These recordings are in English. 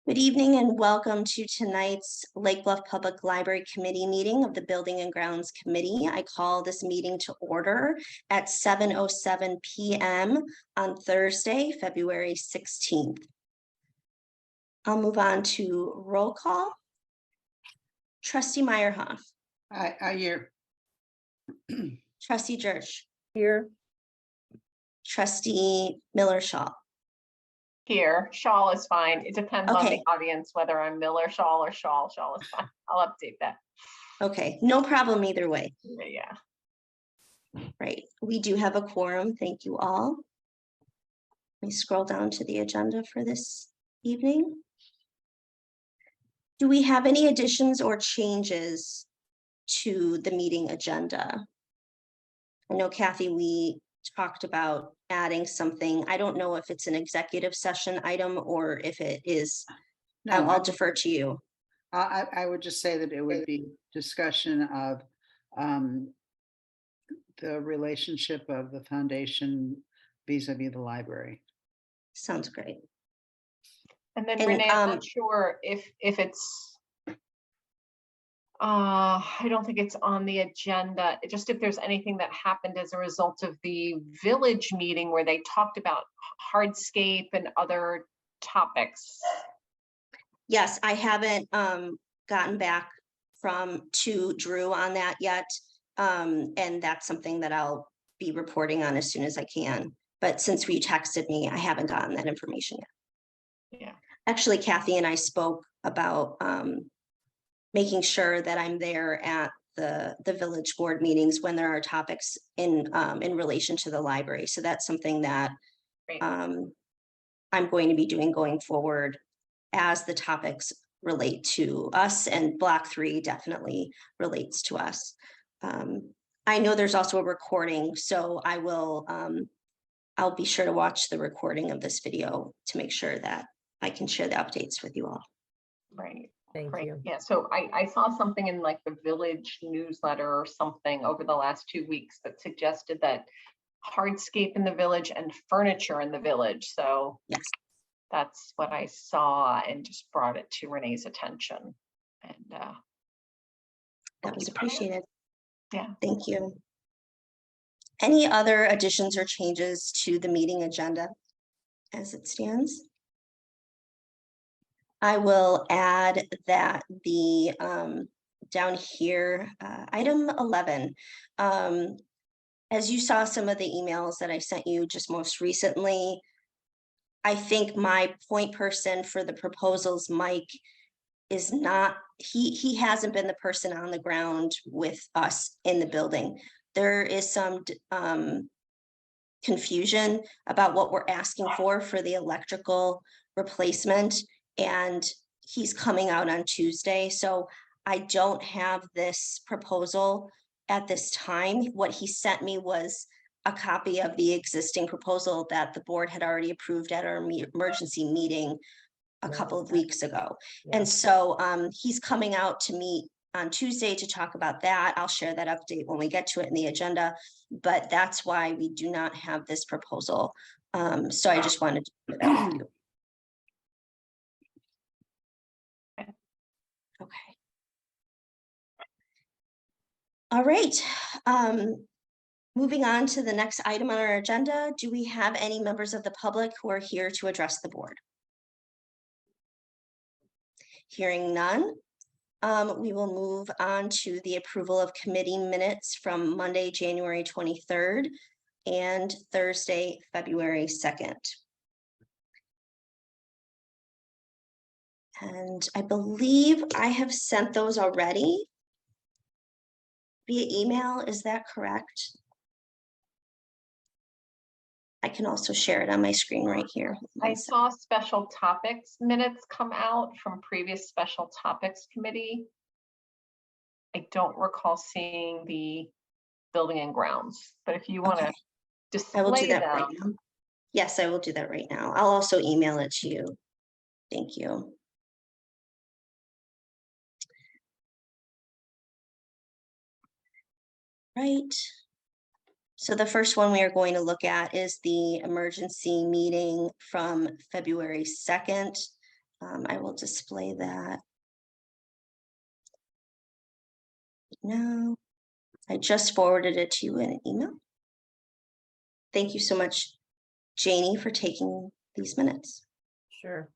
Good evening and welcome to tonight's Lake Bluff Public Library Committee meeting of the Building and Grounds Committee. I call this meeting to order at 7:07 p.m. on Thursday, February 16th. I'll move on to roll call. Trustee Meierhoff. I hear. Trustee Jerch. Here. Trustee Miller-Shaul. Here. Shaul is fine. It depends on the Okay. audience whether I'm Miller-Shaul or Shaul. Shaul is fine. I'll update that. Okay, no problem either way. Yeah. Right, we do have a quorum. Thank you all. Let me scroll down to the agenda for this evening. Do we have any additions or changes to the meeting agenda? I know, Kathy, we talked about adding something. I don't know if it's an executive session item or if it is. No, I'll defer to you. I would just say that it would be discussion of the relationship of the foundation vis-a-vis the library. Sounds great. And then Renee, I'm not sure if it's I don't think it's on the agenda. Just if there's anything that happened as a result of the village meeting where they talked about hardscape and other topics. Yes, I haven't gotten back to Drew on that yet. And that's something that I'll be reporting on as soon as I can. But since you texted me, I haven't gotten that information yet. Yeah. Actually, Kathy and I spoke about making sure that I'm there at the village board meetings when there are topics in relation to the library. So that's something that I'm going to be doing going forward as the topics relate to us, and Block 3 definitely relates to us. I know there's also a recording, so I will I'll be sure to watch the recording of this video to make sure that I can share the updates with you all. Right. Thank you. Yeah, so I saw something in like the village newsletter or something over the last 2 weeks that suggested that hardscape in the village and furniture in the village. So yes, that's what I saw and just brought it to Renee's attention. And that was appreciated. Yeah. Thank you. Any other additions or changes to the meeting agenda as it stands? I will add that the down here, item 11, as you saw some of the emails that I sent you just most recently, I think my point person for the proposals, Mike, is not, he hasn't been the person on the ground with us in the building. There is some confusion about what we're asking for the electrical replacement, and he's coming out on Tuesday. So I don't have this proposal at this time. What he sent me was a copy of the existing proposal that the board had already approved at our emergency meeting a couple of weeks ago. Yeah. And so he's coming out to meet on Tuesday to talk about that. I'll share that update when we get to it in the agenda, but that's why we do not have this proposal. So I just wanted to do that with you. Okay. All right. Moving on to the next item on our agenda, do we have any members of the public who are here to address the board? Hearing none, we will move on to the approval of committee minutes from Monday, January 23rd and Thursday, February 2nd. And I believe I have sent those already via email. Is that correct? I can also share it on my screen right here. I saw special topics minutes come out from previous special topics committee. I don't recall seeing the building and grounds, but if you want to display I will do that them. right now. Yes, I will do that right now. I'll also email it to you. Thank you. Right. So the first one we are going to look at is the emergency meeting from February 2nd. I will display that now. I just forwarded it to you in an email. Thank you so much, Janie, for taking these minutes. Sure.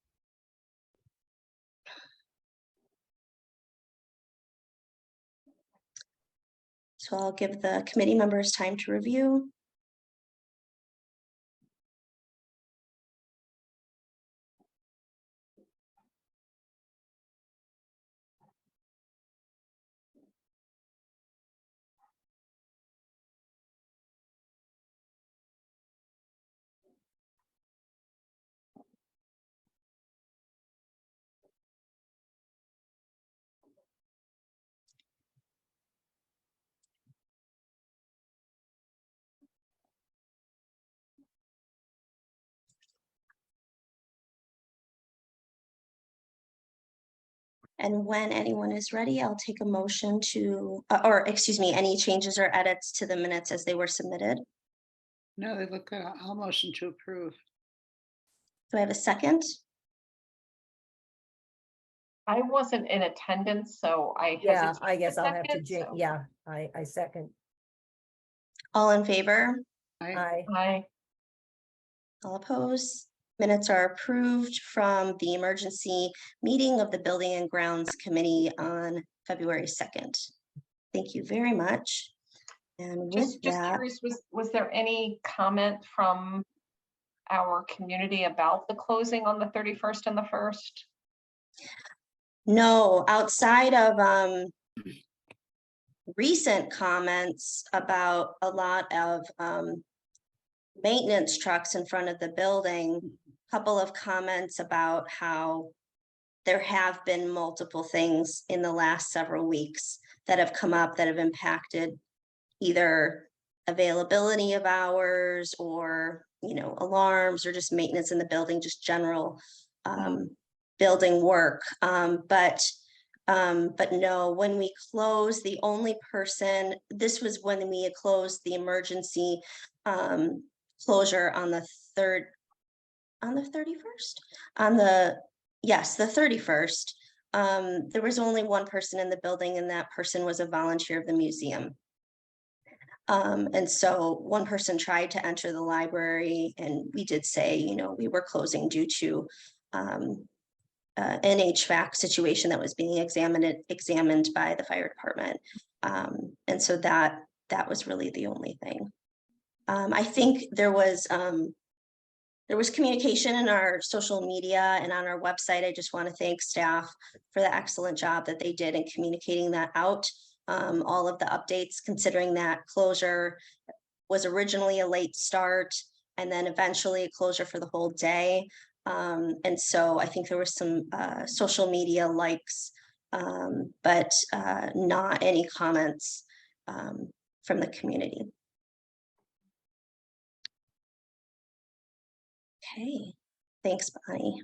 So I'll give the committee members time to review. And when anyone is ready, I'll take a motion to, or excuse me, any changes or edits to the minutes as they were submitted. No, they look good. I'll motion to approve. Do I have a second? I wasn't in attendance, so I Yeah, hesitate I guess a I'll have to, second, so yeah, I second. All in favor? I, I, All opposed? Minutes are approved from the emergency meeting of the Building and Grounds Committee on February 2nd. Thank you very much. And with just that, curious, was there any comment from our community about the closing on the 31st and the 1st? no, outside of recent comments about a lot of maintenance trucks in front of the building, couple of comments about how there have been multiple things in the last several weeks that have come up that have impacted either availability of hours or, you know, alarms or just maintenance in the building, just general building work. But no, when we closed, the only person, this was when we had closed the emergency closure on the 31st, yes, the 31st. There was only one person in the building, and that person was a volunteer of the museum. And so one person tried to enter the library, and we did say, you know, we were closing due to an HVAC situation that was being examined by the fire department. And so that was really the only thing. I think there was communication in our social media and on our website. I just want to thank staff for the excellent job that they did in communicating that out. All of the updates, considering that closure was originally a late start and then eventually a closure for the whole day. And so I think there was some social media likes, but not any comments from the community. Okay, thanks, Bonnie.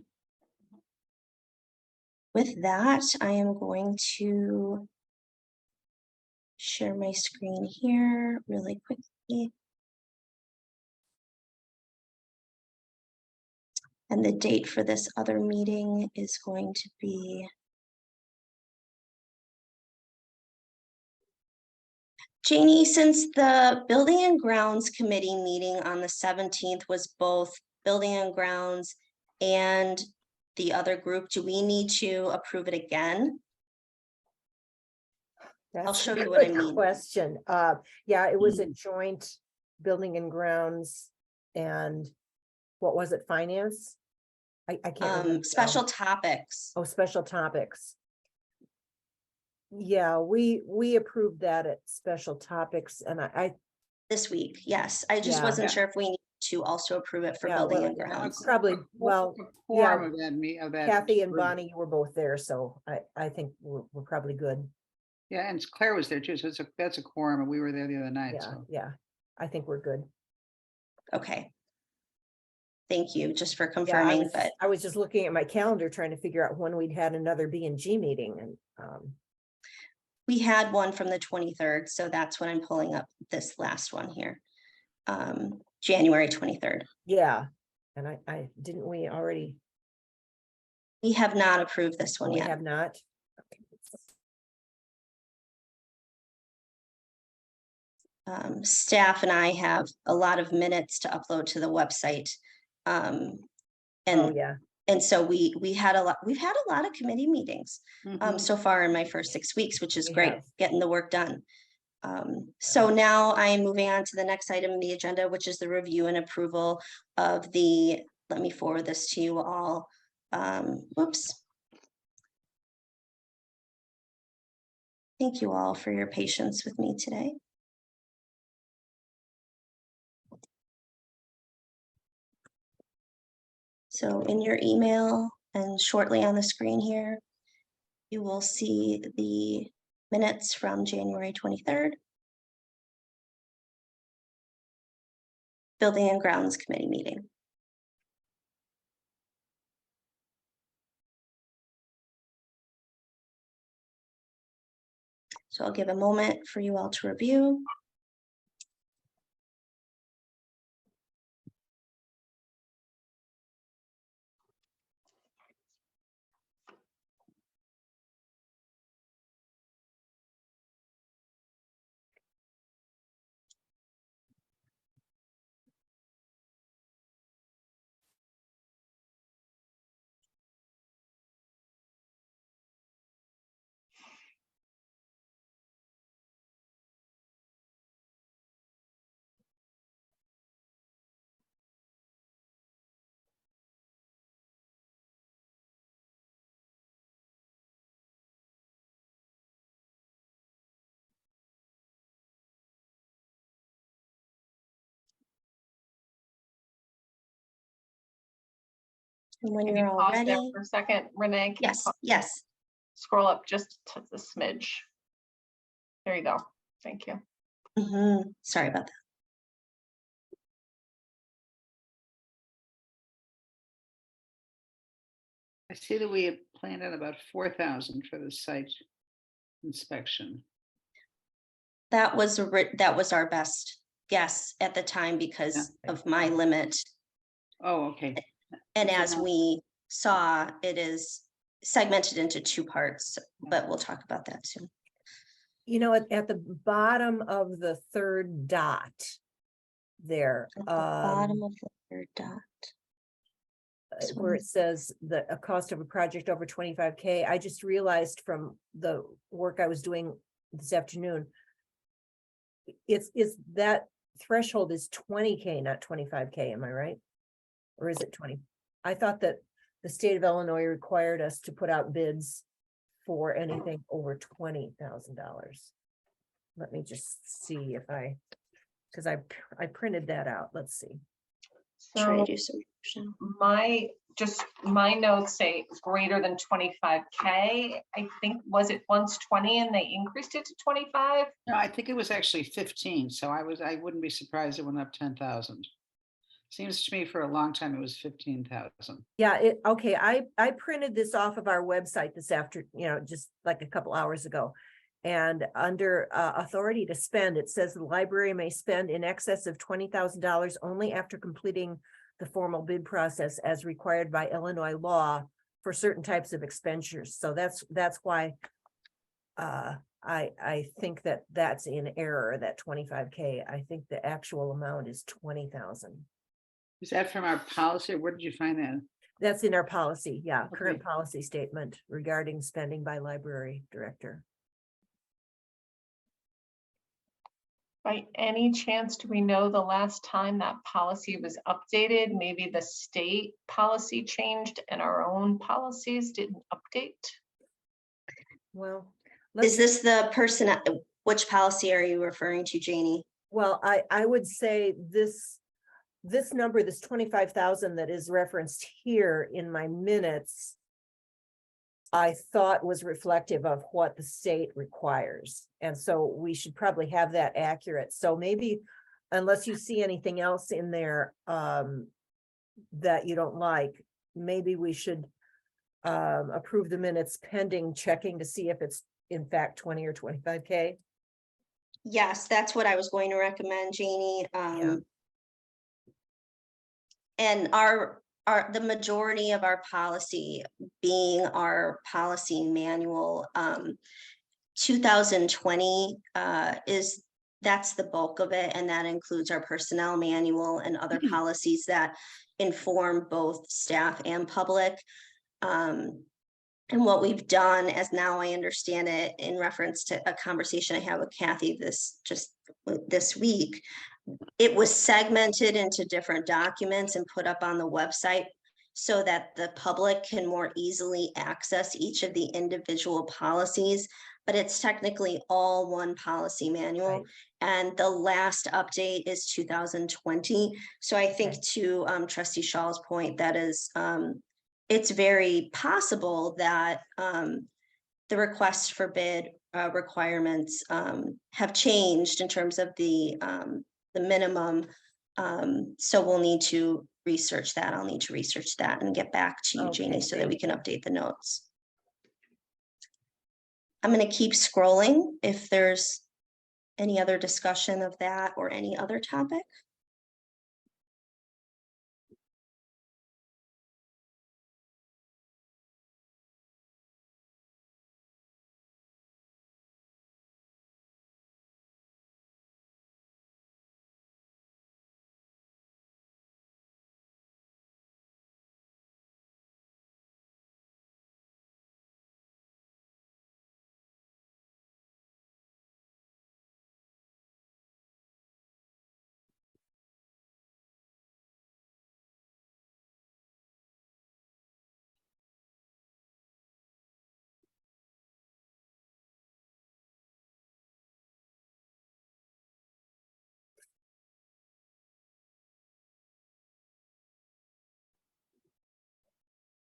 With that, I am going to share my screen here really quickly. And the date for this other meeting is going to be Janie, since the Building and Grounds Committee meeting on the 17th was both Building and Grounds and the other group, do we need to approve it again? that's show a you what I good mean. question. Yeah, it was a joint building and grounds and what was it, finance? I can't remember. Special topics. Oh, special topics. Yeah, we approved that at special topics and I This week, yes. I just Yeah. wasn't sure if we need to also approve it for Yeah, Building well, and Grounds. probably, well, A quorum of that Kathy and group. Bonnie, you were both there, so I think we're probably good. Yeah, and Claire was there too, so that's a quorum, and we were there the other night, Yeah, so. yeah, I think we're good. Okay. Thank you, just for Yeah, confirming, but I was just looking at my calendar trying to figure out when we'd had another B&G meeting and we had one from the 23rd, so that's when I'm pulling up this last one here. January 23rd. yeah, and I didn't we already We have not approved this one We yet. have not. Okay. Staff and I have a lot of minutes to upload to the website. Oh, And, yeah. and so we've had a lot of committee meetings Mhm. so far in my first 6 weeks, which is We great, have. getting the work done. So now I am moving on to the next item on the agenda, which is the review and approval of the, let me forward this to you all. Whoops. Thank you all for your patience with me today. So in your email and shortly on the screen here, you will see the minutes from January 23rd. Building and Grounds Committee meeting. So I'll give a moment for you all to review. And when Can you you're all pause there ready, for a second, Renee? Can you yes, pause? yes. Scroll up just to the smidge. There you go. Thank you. Sorry about that. I see that we have planned on about 4,000 for the site inspection. That was our best guess at the time because of my limit. Oh, okay. And So as now- we saw, it is segmented into 2 parts, but we'll talk about that soon. You know, at the bottom of the third dot there, At the bottom of the 3rd dot. where it says a cost of a project over 25K, I just realized from the work I was doing this afternoon, it's that threshold is 20K, not 25K, am I right? Or is it 20? I thought that the state of Illinois required us to put out bids for anything over $20,000. Let me just see if because I printed that out. Let's see. Try So to do some. my notes say greater than 25K. I think, was it once 20 and they increased it to 25? No, I think it was actually 15. So I wouldn't be surprised it went up 10,000. Seems to me for a long time it was 15,000. Yeah, okay. I printed this off of our website this afternoon, just like a couple hours ago. And under authority to spend, it says the library may spend in excess of $20,000 only after completing the formal bid process as required by Illinois law for certain types of expenditures. So that's why I think that's in error, that 25K. I think the actual amount is 20,000. Is that from our policy? Where did you find that? That's in our policy. Yeah, current Okay. policy statement regarding spending by library director. By any chance, do we know the last time that policy was updated? Maybe the state policy changed and our own policies didn't update? Well, Is this the person, which policy are you referring to, Janie? well, I would say this number, this 25,000 that is referenced here in my minutes, I thought was reflective of what the state requires. And so we should probably have that accurate. So maybe, unless you see anything else in there that you don't like, maybe we should approve the minutes pending checking to see if it's in fact 20 or 25K. Yes, that's what I was going to recommend, Janie. And our the majority of our policy being our policy manual, 2020 that's the bulk of it, and that includes our personnel manual and other policies that inform both staff and public. And what we've done, as now I understand it, in reference to a conversation I had with Kathy this week, it was segmented into different documents and put up on the website so that the public can more easily access each of the individual policies, but it's technically all one policy manual. Right. And the last update is 2020. So I think Okay. to Trustee Shaw's point, that is, it's very possible that the request for bid requirements have changed in terms of the minimum. So we'll need to research that. I'll need to research that and get back to you, Okay, Janie, so that we thank can you. update the notes. I'm going to keep scrolling if there's any other discussion of that or any other topic.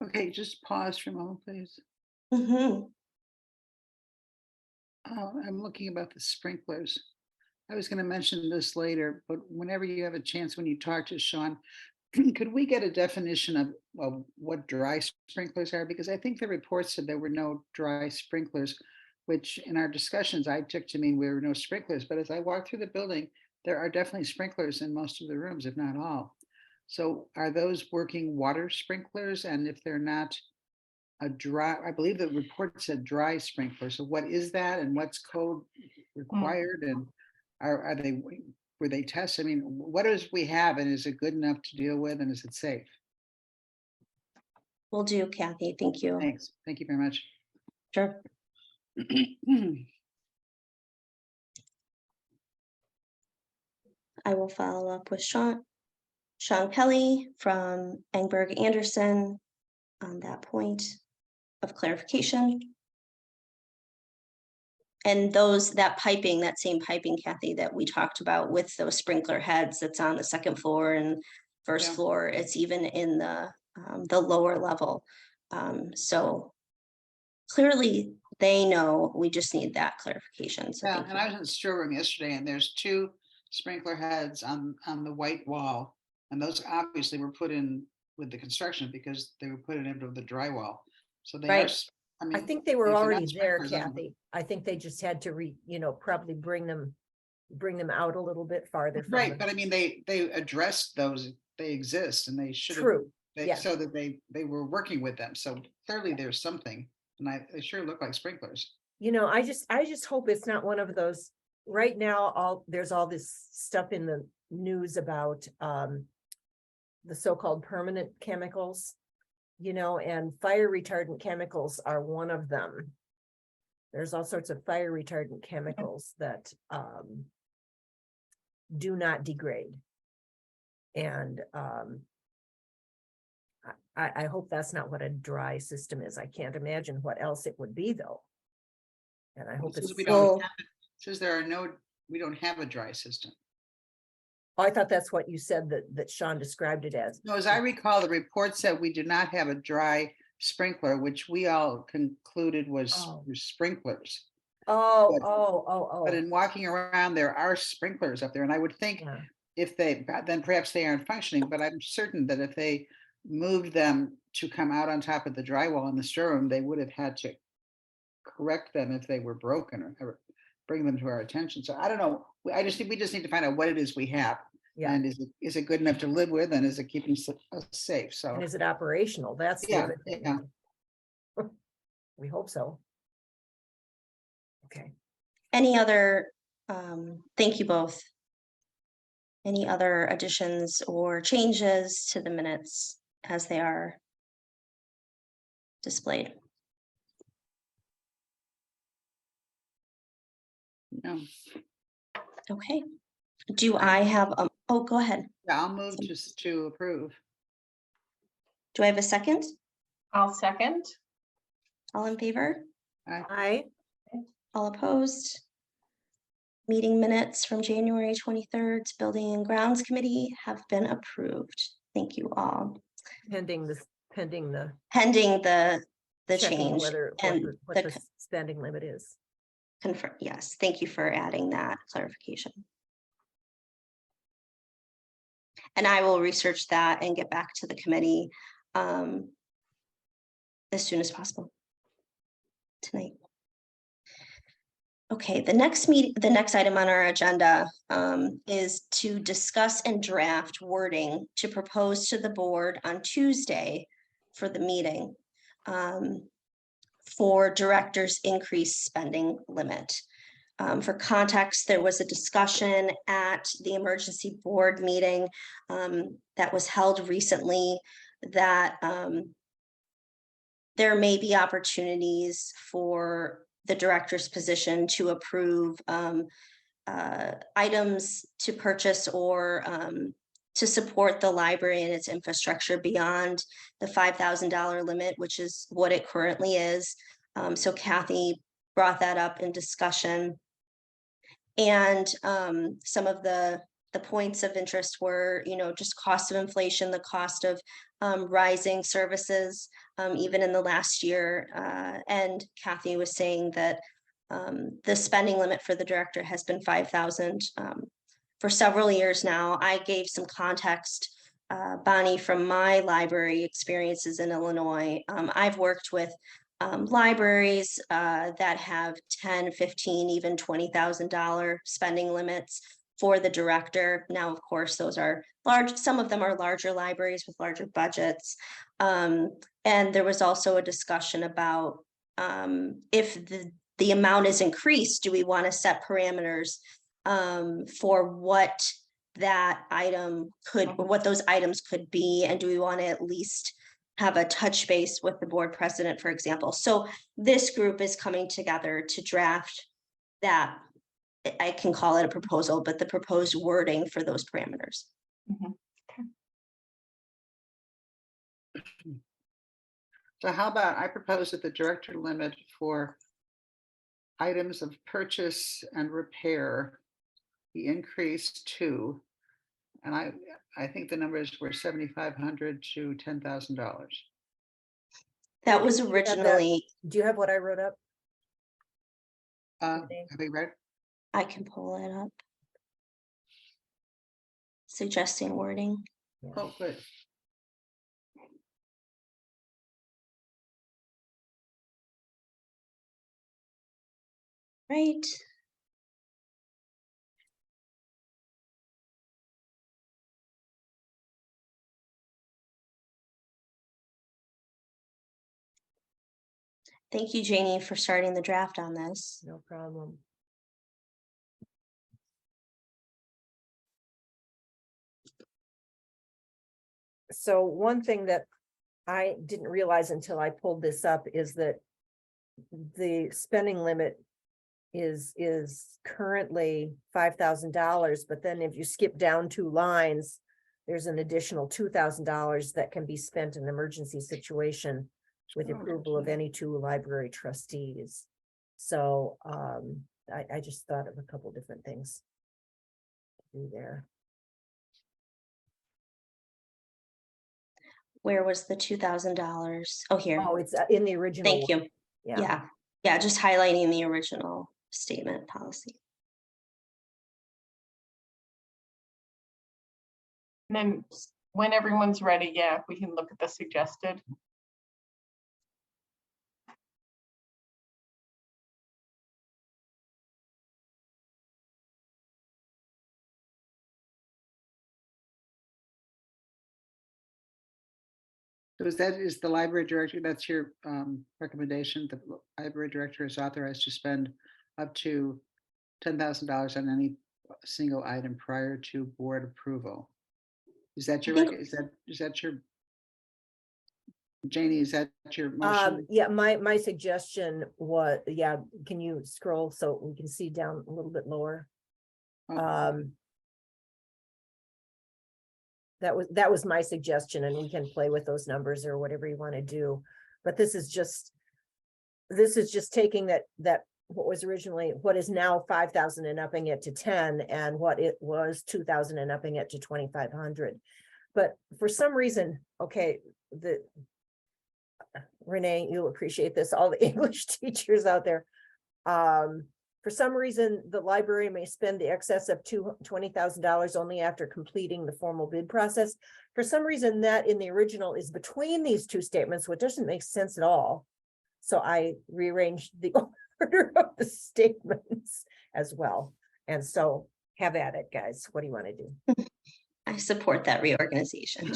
Okay, just pause for a moment, please. Mhm. I'm looking about the sprinklers. I was going to mention this later, but whenever you have a chance, when you talk to Sean, could we get a definition of what dry sprinklers are? Because I think the report said there were no dry sprinklers, which in our discussions, I took to mean there were no sprinklers. But as I walk through the building, there are definitely sprinklers in most of the rooms, if not all. So are those working water sprinklers? And if they're not a dry, I believe the report said dry sprinkler. So what is that and what's code required? And are they, were they tested? I mean, what is we have and is it good enough to deal with and is it safe? Will do, Kathy. Thank you. Thanks. Thank you very much. Sure. I will follow up with Sean Kelly from Engberg Anderson on that point of clarification. And that piping, that same piping, Kathy, that we talked about with those sprinkler heads that's on the second floor and first Yeah. floor, it's even in the lower level. So clearly they know, we just need that clarification. So Yeah, thank and you. I was in the storeroom yesterday and there's two sprinkler heads on the white wall. And those obviously were put in with the construction because they were put in into the drywall. So they are, Right. I I mean. think they were if they're not already there, sprinklers, I don't know. Kathy. I think they just had to probably bring them out a little bit farther from Right, them. but I mean, they addressed those, they exist and they should have. True, yeah. So that they were working with them. So clearly there's something and they sure look like sprinklers. I just hope it's not one of those, right now, there's all this stuff in the news about the so-called permanent chemicals, and fire retardant chemicals are one of them. There's all sorts of fire retardant chemicals that do not degrade. And I hope that's not what a dry system is. I can't imagine what else it would be, though. And I hope Says it's we Well- don't have it. Says there are no, we don't have a dry system. I thought that's what you said that Sean described it as. No, as I recall, the report said we did not have a dry sprinkler, which we all concluded was Oh. were sprinklers. Oh. But in walking around, there are sprinklers up there, and I would think Yeah. if then perhaps they aren't functioning, but I'm certain that if they moved them to come out on top of the drywall in the storeroom, they would have had to correct them if they were broken or bring them to our attention. So I don't know. I just think we just need to find out what it is we have. Yeah, And is it good enough to live with, and is it keeping us safe? So, and is it operational? That's the yeah, other thing. yeah. We hope so. Okay, Any other, thank you both. Any other additions or changes to the minutes as they are displayed? No. Okay. Do I have, oh, go ahead. Yeah, I'll move to approve. Do I have a second? I'll second. All in favor? I, All opposed? Meeting minutes from January 23rd, Building and Grounds Committee have been approved. Thank you all. pending the, Pending the checking change whether, and what the the spending limit is. confirm, yes, thank you for adding that clarification. And I will research that and get back to the committee as soon as possible tonight. Okay, the next item on our agenda is to discuss and draft wording to propose to the board on Tuesday for the meeting for directors' increased spending limit. For context, there was a discussion at the emergency board meeting that was held recently that there may be opportunities for the director's position to approve items to purchase or to support the library and its infrastructure beyond the $5,000 limit, which is what it currently is. So Kathy brought that up in discussion. And some of the points of interest were, just cost of inflation, the cost of rising services, even in the last year. And Kathy was saying that the spending limit for the director has been 5,000 for several years now. I gave some context, Bonnie, from my library experiences in Illinois. I've worked with libraries that have 10, 15, even $20,000 spending limits for the director. Now, of course, those are large, some of them are larger libraries with larger budgets. And there was also a discussion about if the amount is increased, do we want to set parameters for what that item could, or what those items could be, and do we want to at least have a touch base with the board president, for example. So this group is coming together to draft that. I can call it a proposal, but the proposed wording for those parameters. So how about I propose that the director limit for items of purchase and repair be increased to, and I think the numbers were $7,500 to $10,000. That was Do you have that? originally, Do you have what I wrote up? Have we read? I can pull it up. Suggesting wording. Oh, good. Right. Thank you, Janie, for starting the draft on this. No problem. So one thing that I didn't realize until I pulled this up is that the spending limit is currently $5,000, but then if you skip down 2 lines, there's an additional $2,000 that can be spent in an emergency situation with Oh, approval of any 2 library trustees. So I just thought of a couple different things to do there. Where was the $2,000? Oh, here. Oh, it's in the original. Thank one. you. Yeah. Yeah, just highlighting the original statement policy. And then when everyone's ready, yeah, we can look at the suggested. So is the library director, that's your recommendation, the library director is authorized to spend up to $10,000 on any single item prior to board approval. Is that your, think- is that your, Janie, is that your motion? Yeah, my suggestion was, yeah, can you scroll so we can see down a little bit lower? Oh, That was my suggestion, and we can play with those numbers or whatever you want to do. But this is just taking that what was originally, what is now 5,000 and upping it to 10, and what it was 2,000 and upping it to 2,500. But for some reason, okay, Renee, you'll appreciate this, all the English teachers out there. For some reason, the library may spend the excess of $20,000 only after completing the formal bid process. For some reason, that in the original is between these two statements, which doesn't make sense at all. So I rearranged the order of the statements as well. And so have at it, guys. What do you want to do? I support that reorganization.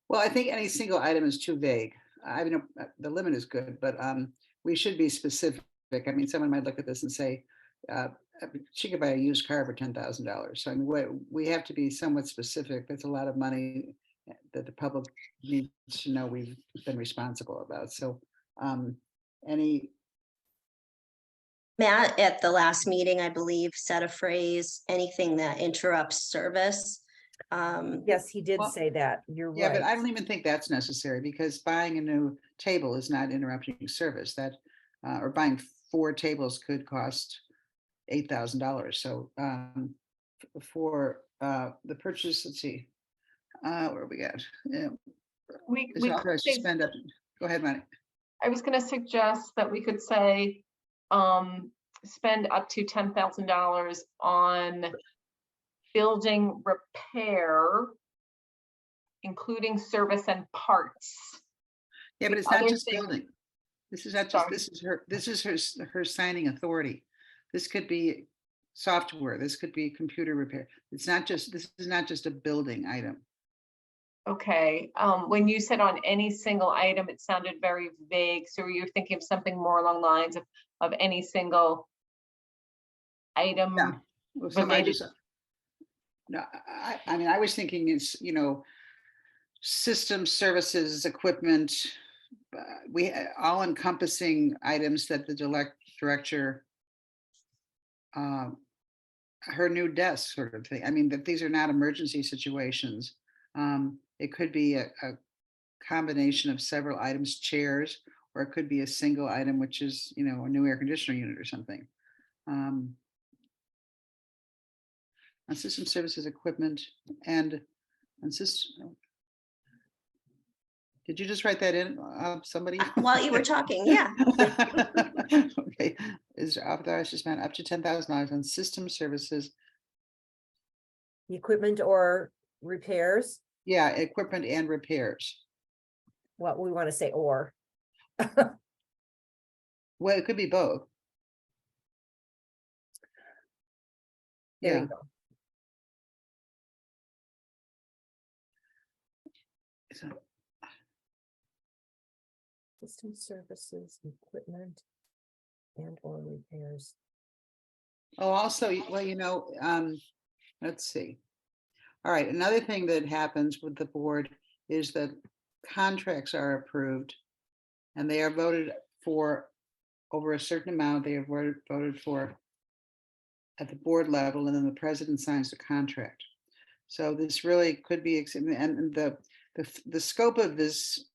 Well, I think any single item is too vague. I mean, the limit is good, but we should be specific. I mean, someone might look at this and say, she could buy a used car for $10,000. So I mean, we have to be somewhat specific. That's a lot of money that the public needs to know we've been responsible about. So any, Matt, at the last meeting, I believe, said a phrase, anything that interrupts service. Yes, he did Well, say that. You're yeah, but I right. don't even think that's necessary because buying a new table is not interrupting service. That or buying 4 tables could cost $8,000. So for the purchase, let's see, where we got? Yeah, We is could authorized to say- spend up. Go ahead, Monty. I was gonna suggest that we could say, spend up to $10,000 on building repair, including service and parts. Yeah, but The it's not other just thing- building. This is not just, Sorry. this is her signing authority. This could be software. This could be computer repair. It's not just, this is not just a building item. Okay, when you said on any single item, it sounded very vague. So were you thinking of something more along the lines of any single item? Yeah. Well, some I related- just, no, I mean, I was thinking it's, system services, equipment, we all encompassing items that the director, her new desk sort of thing. I mean, that these are not emergency situations. It could be a combination of several items, chairs, or it could be a single item, which is, a new air conditioner unit or something. On system services, equipment, and on system. Did you just write that in, somebody? While you were talking, yeah. Okay, is authorized to spend up to $10,000 on system services. Equipment or repairs, Yeah, equipment and repairs. what we want to say, or. Well, it could be both. There Yeah. you go. So- System services, equipment, and or repairs. Oh, also, well, let's see. All right, another thing that happens with the board is that contracts are approved and they are voted for over a certain amount. They are voted for at the board level, and then the president signs the contract. So this really could be, and the scope of this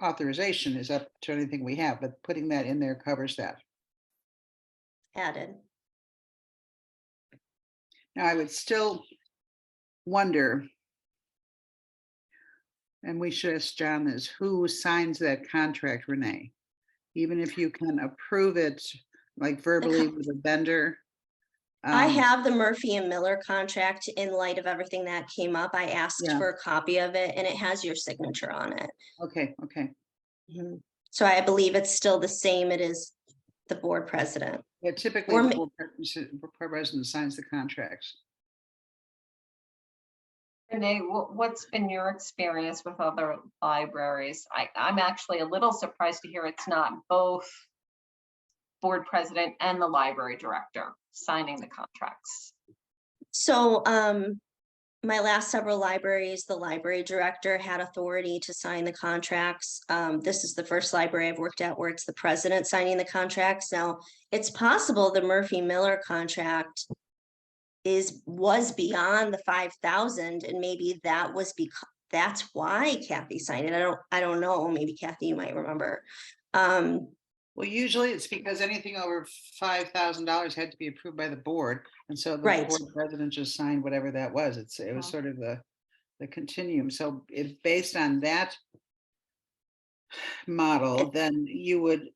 authorization is up to anything we have, but putting that in there covers that. Added. Now, I would still wonder, and we should ask John this, who signs that contract, Renee? Even if you can approve it like verbally with a vendor. I have the Murphy and Miller contract in light of everything that came up. I asked Yeah. for a copy of it and it has your signature on it. Okay. Mhm. So I believe it's still the same. It is the board president. Yeah, typically Or the ma- board president signs the contracts. Renee, what's been your experience with other libraries? I'm actually a little surprised to hear it's not both board president and the library director signing the contracts. So, my last several libraries, the library director had authority to sign the contracts. This is the first library I've worked at where it's the president signing the contracts. Now, it's possible the Murphy Miller contract was beyond the 5,000, and maybe that was that's why Kathy signed it. I don't know. Maybe Kathy, you might remember. Well, usually it's because anything over $5,000 had to be approved by the board, and so the Right. board president just signed whatever that was. It was sort of the continuum. So if based on that model, then you would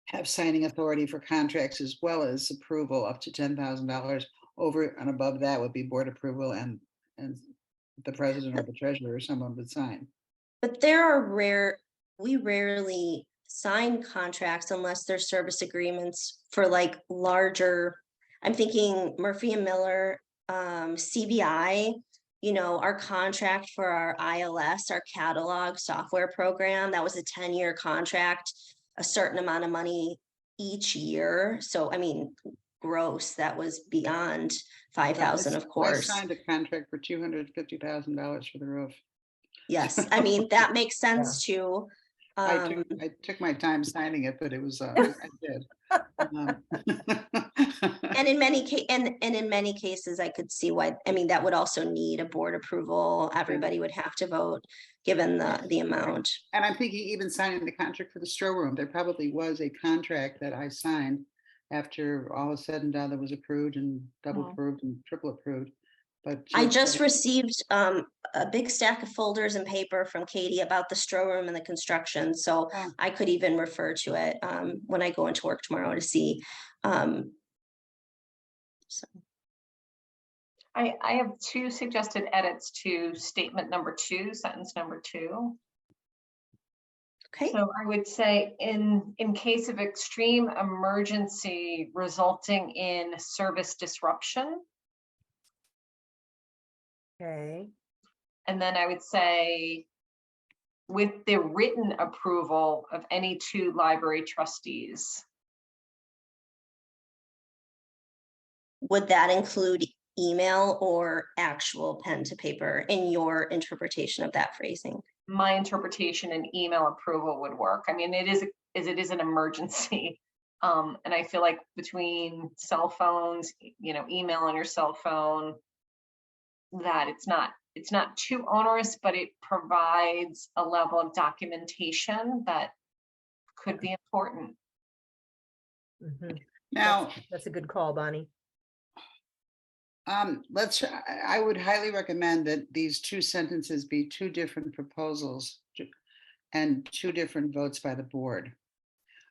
have signing authority for contracts as well as approval up to $10,000. Over and above that would be board approval, and the president or the treasurer or someone would sign. But we rarely sign contracts unless there's service agreements for like larger, I'm thinking Murphy and Miller, CBI, our contract for our ILS, our catalog software program, that was a 10-year contract, a certain amount of money each year. So, I mean, gross, that was beyond 5,000, of course. I signed a contract for $250,000 for the roof. Yes, I mean, that makes sense too. I took my time signing it, but it was, I did. And in many cases, I could see why, I mean, that would also need a board approval. Everybody would have to vote, given the amount. And I'm thinking even signing the contract for the Stroh Room, there probably was a contract that I signed after all is said and done that was approved and double approved and triple approved. But I just received a big stack of folders and paper from Katie about the Stroh Room and the construction, so I could even refer to it when I go into work tomorrow to see. So. I have two suggested edits to statement number 2, sentence number 2. Okay. So I would say in case of extreme emergency resulting in service disruption. Okay. And then I would say with the written approval of any 2 library trustees. Would that include email or actual pen to paper in your interpretation of that phrasing? My interpretation and email approval would work. I mean, it is an emergency. And I feel like between cell phones, email on your cell phone, that it's not too onerous, but it provides a level of documentation that could be important. Now, that's a good call, Bonnie. I would highly recommend that these 2 sentences be 2 different proposals and 2 different votes by the board.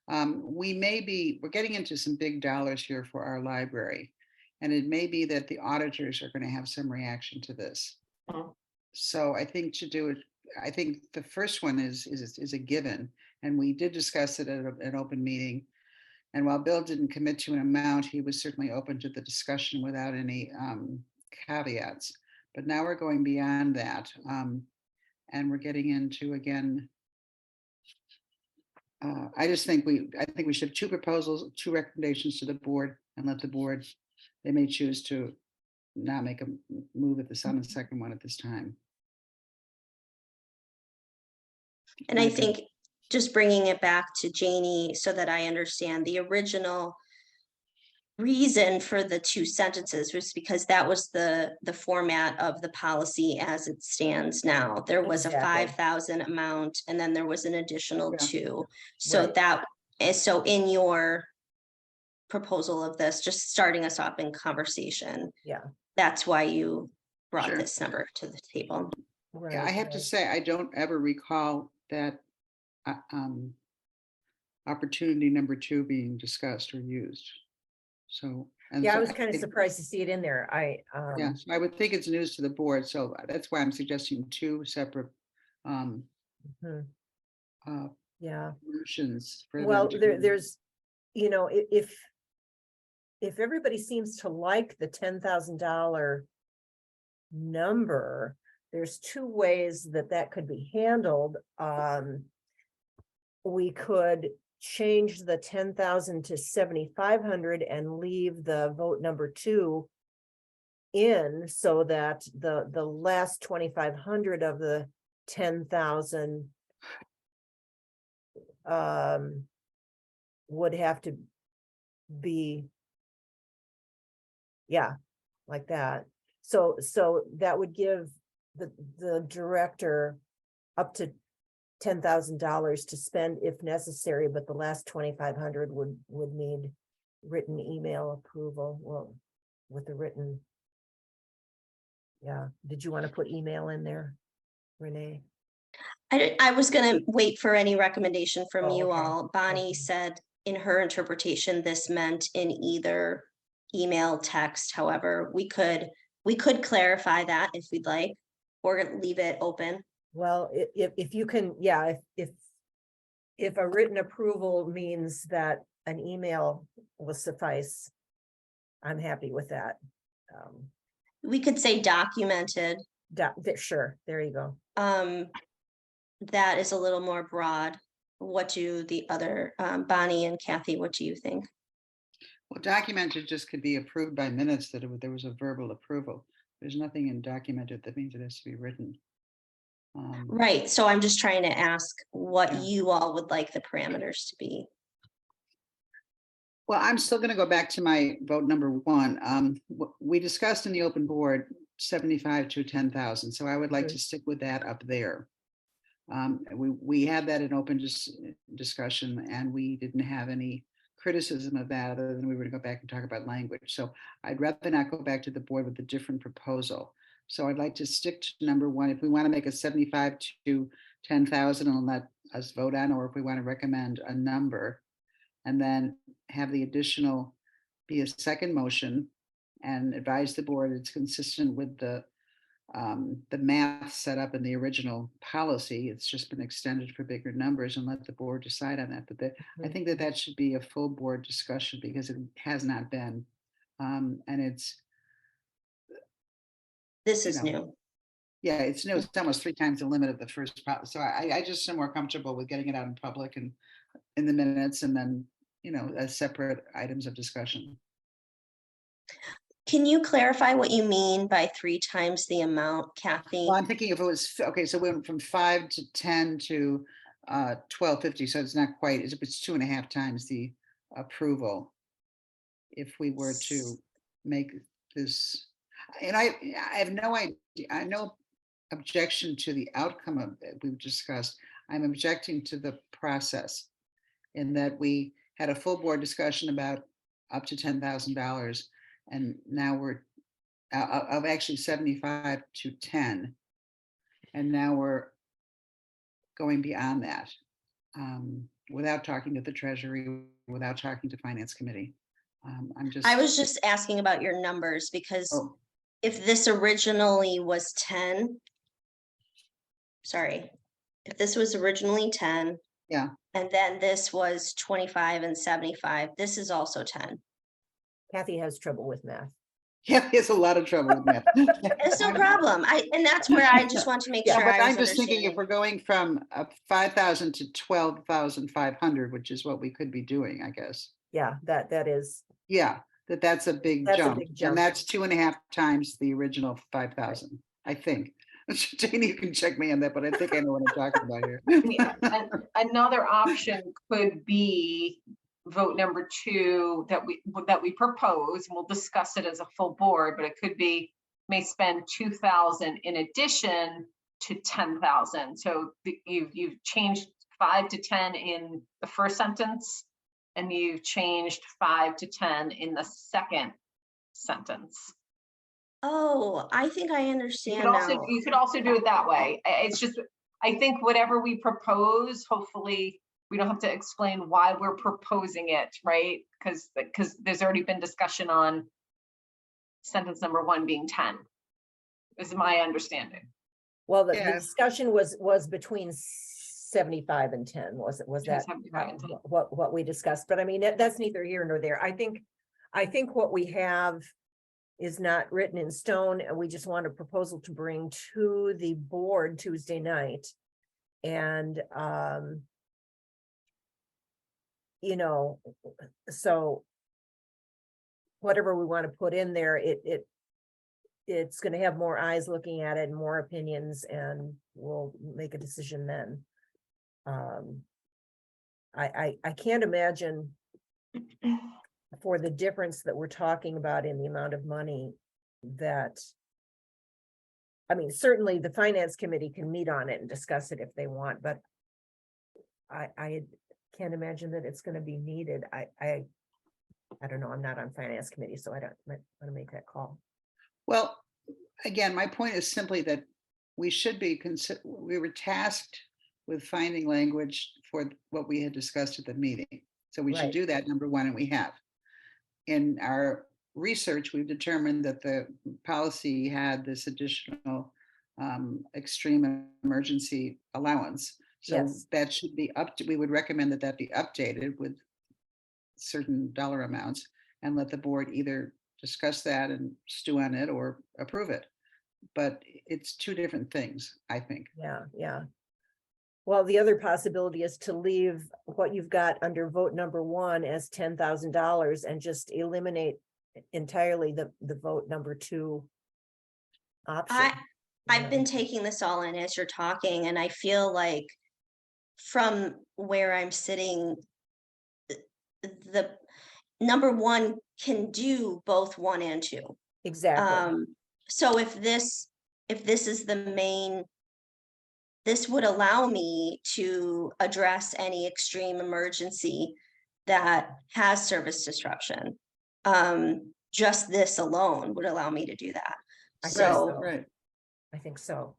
We're getting into some big dollars here for our library, and it may be that the auditors are going to have some reaction to this. So I think I think the first one is a given, and we did discuss it at an open meeting. And while Bill didn't commit to an amount, he was certainly open to the discussion without any caveats. But now we're going beyond that, and we're getting into, again, I think we should have 2 proposals, 2 recommendations to the board, and let the board, they may choose to not make a move on the second one at this time. And I think just bringing it back to Janie so that I understand, the original reason for the 2 sentences was because that was the format of the policy as it stands now. There was a 5,000 amount, and then there was an additional 2. So so in your proposal of this, just starting us off in conversation, that's why you brought this number to the table. Yeah, I have to say, I don't ever recall that opportunity number 2 being discussed or used. So, I was kind of surprised to see it in there. So I would think it's news to the board. So that's why I'm suggesting 2 separate motions. Well, there's, if everybody seems to like the $10,000 number, there's two ways that that could be handled. We could change the 10,000 to 7,500 and leave the vote number 2 in, so that the last 2,500 of the 10,000 would have to be, yeah, like that. So that would give the director up to $10,000 to spend if necessary, but the last 2,500 would need written email approval. Well, with the written. Yeah, did you want to put email in there, Renee? I was gonna wait for any recommendation from Oh, you okay. all. Bonnie Okay. said in her interpretation, this meant in either email, text, however, we could clarify that if we'd like, or leave it open. Well, if you can, yeah, if a written approval means that an email will suffice, I'm happy with that. We could say documented. Sure, there you go. That is a little more broad. What do the other, Bonnie and Kathy, what do you think? Well, documented just could be approved by minutes that there was a verbal approval. There's nothing in documented that means it has to be written. Right, so I'm just trying to ask what Yeah. you all would like the parameters to be. Well, I'm still going to go back to my vote number 1. We discussed in the open board 75 to 10,000. So I would like to stick with that up there. We had that in open discussion, and we didn't have any criticism of that other than we were to go back and talk about language. So I'd rather not go back to the board with a different proposal. So I'd like to stick to number 1. If we want to make a 75 to 10,000 and let us vote on, or if we want to recommend a number, and then have the additional be a second motion and advise the board it's consistent with the math set up in the original policy. It's just been extended for bigger numbers, and let the board decide on that. But I think that should be a full board discussion because it has not been. And This is new. Yeah, it's new. It's almost 3 times the limit of the first. So I just am more comfortable with getting it out in public and in the minutes, and then, as separate items of discussion. Can you clarify what you mean by 3 times the amount, Kathy? Well, I'm thinking if it was, okay, so we went from 5 to 10 to 1250, so it's not quite, it's 2.5 times the approval. If we were to make this, and I have no idea, I have no objection to the outcome of it we've discussed. I'm objecting to the process in that we had a full board discussion about up to $10,000, and now we're of actually 75 to 10, and now we're going beyond that without talking to the Treasury, without talking to Finance Committee. I was just asking about your numbers because if this originally was 10, sorry, if this was originally 10, yeah, and then this was 25 and 75, this is also 10. Kathy has trouble with math. yeah, he has a lot of trouble with math. It's no problem. And that's where I just want to make sure. But I was I'm just thinking if understanding. we're going from 5,000 to 12,500, which is what we could be doing, I guess. Yeah, that is. Yeah, that's a big That's a jump. big jump. And that's 2.5 times the original 5,000, I think. Janie, you can check me on that, but I think I know what I'm talking about here. Another option could be vote number 2 that we propose, and we'll discuss it as a full board, but it could be may spend 2,000 in addition to 10,000. So you've changed 5 to 10 in the first sentence, and you've changed 5 to 10 in the second sentence. Oh, I think I understand You could also do it that way. It's just, I think whatever we propose, hopefully we don't have to explain why we're proposing it, right? Because there's already been discussion on sentence number 1 being 10, is my understanding. Well, the discussion was between 75 and 10, was that 75 and 10. what we discussed? But I mean, that's neither here nor there. I think what we have is not written in stone, and we just want a proposal to bring to the board Tuesday night. And, you know, so whatever we want to put in there, it's going to have more eyes looking at it and more opinions, and we'll make a decision then. I can't imagine for the difference that we're talking about in the amount of money that, I mean, certainly the finance committee can meet on it and discuss it if they want, but I can't imagine that it's going to be needed. I don't know. I'm not on finance committee, so I don't want to make that call. Well, again, my point is simply that we should be, we were tasked with finding language for what we had discussed at the meeting. So we should Right. do that, number one, and we have. In our research, we've determined that the policy had this additional extreme emergency allowance. So Yes. that should be we would recommend that that be updated with certain dollar amounts and let the board either discuss that and stew on it or approve it. But it's two different things, I think. Yeah. Well, the other possibility is to leave what you've got under vote number 1 as $10,000 and just eliminate entirely the vote number 2 option. I've been taking this all in as you're talking, and I feel like from where I'm sitting, the number 1 can do both 1 and 2. Exactly. So if this is the main, this would allow me to address any extreme emergency that has service disruption. Just this alone would allow me to do that. I think So Right. I think so.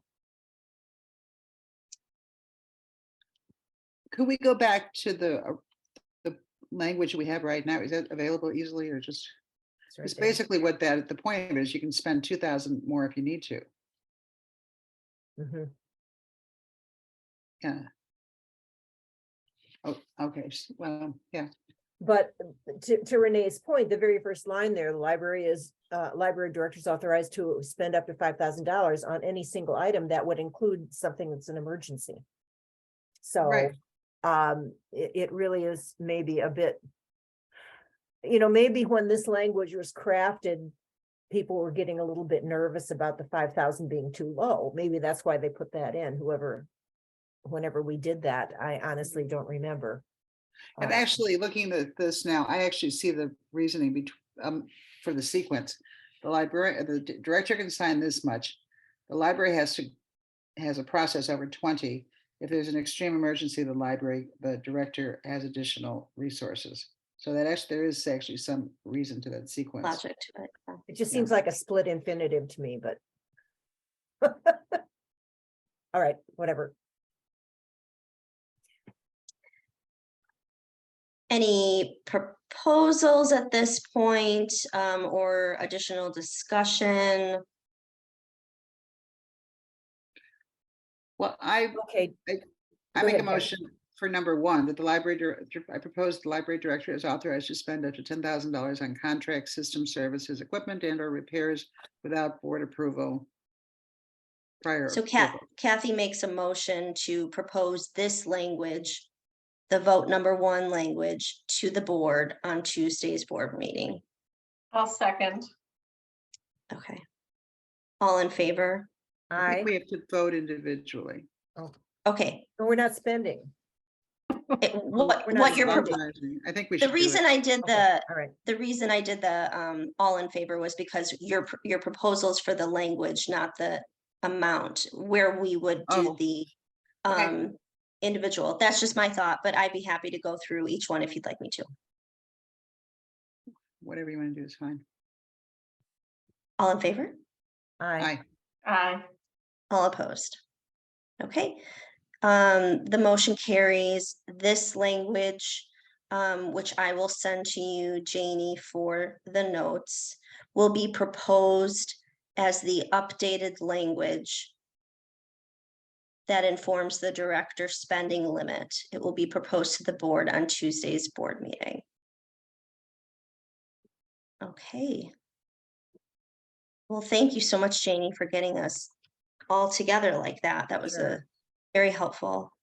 Could we go back to the language we have right now? Is that available easily, or just? It's right It's there. basically what the point of it is, you can spend 2,000 more if you need to. Mhm. Yeah. Oh, okay. Well, yeah. But to Renee's point, the very first line there, the library director is authorized to spend up to $5,000 on any single item that would include something that's an emergency. So, Right. it really is maybe a bit, maybe when this language was crafted, people were getting a little bit nervous about the 5,000 being too low. Maybe that's why they put that in, whenever we did that. I honestly don't remember. And actually, looking at this now, I actually see the reasoning for the sequence. The director can sign this much. The library has a process over 20. If there's an extreme emergency, the director has additional resources. So that there is actually some reason to that sequence. logic to it. It just seems like a split infinitive to me, but. All right, whatever. Any proposals at this point, or additional discussion? Well, I Okay. make Go a ahead, motion for number 1, that the library director, I propose the library director is authorized to spend up to $10,000 on contract system services, equipment, and/or repairs without board approval. Prior So approval. Kathy makes a motion to propose this language, the vote number 1 language, to the board on Tuesday's board meeting. I'll second. Okay. All in favor? I think we have to vote individually. Okay. We're not spending. What We're not you're spending. proposing? I think we should. The reason I did Okay, all right. the reason I did the all in favor was because your proposals for the language, not the amount, where we would do the okay. individual. That's just my thought, but I'd be happy to go through each one if you'd like me to. Whatever you want to do is fine. All in favor? Aye. Aye. All opposed? Okay. The motion carries. This language, which I will send to you, Janie, for the notes, will be proposed as the updated language that informs the director spending limit. It will be proposed to the board on Tuesday's board meeting. Okay. Well, thank you so much, Janie, for getting us all together like that. That was Sure. very helpful.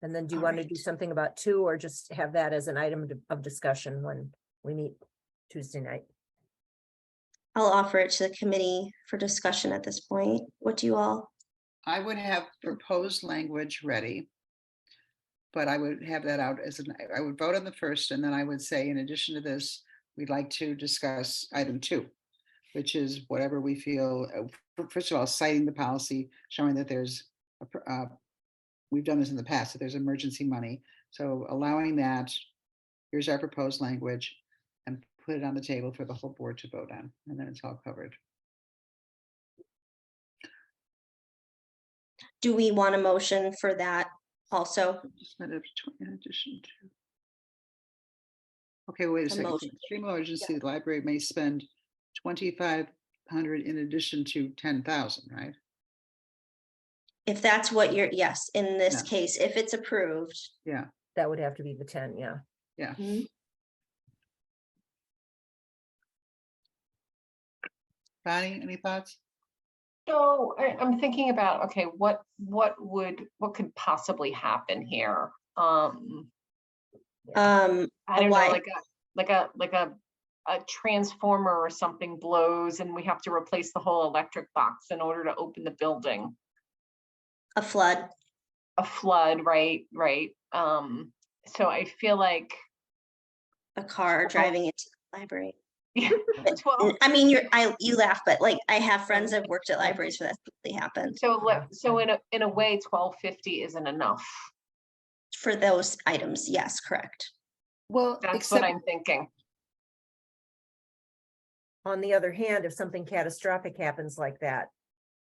And then do you All want to do right. something about 2 or just have that as an item of discussion when we meet Tuesday night? I'll offer it to the committee for discussion at this point. What do you all? I would have proposed language ready. But I would have that out as I would vote on the first, and then I would say, in addition to this, we'd like to discuss item 2, which is whatever we feel, first of all, citing the policy, showing that there's, we've done this in the past, that there's emergency money. So allowing that, here's our proposed language, and put it on the table for the whole board to vote on, and then it's all covered. Do we want a motion for that also? In addition to. Okay, wait a A second. motion. Extreme emergency, the library may spend 2,500 in addition to 10,000, right? If that's what you're, yes, in this Yeah. case, if it's approved. Yeah, That would have to be the 10, yeah. yeah. Mhm. Bonnie, any thoughts? So I'm thinking about, okay, what could possibly happen here? I don't know, Why? like a transformer or something blows and we have to replace the whole electric box in order to open the building. A flood. A flood, right. So I feel like, A car driving into the library. yeah, well, I mean, you laugh, but like I have friends that have worked at libraries where that's typically happened so in a way, 1,250 isn't enough. for those items. Yes, correct. Well, That's what I'm thinking. On the other hand, if something catastrophic happens like that,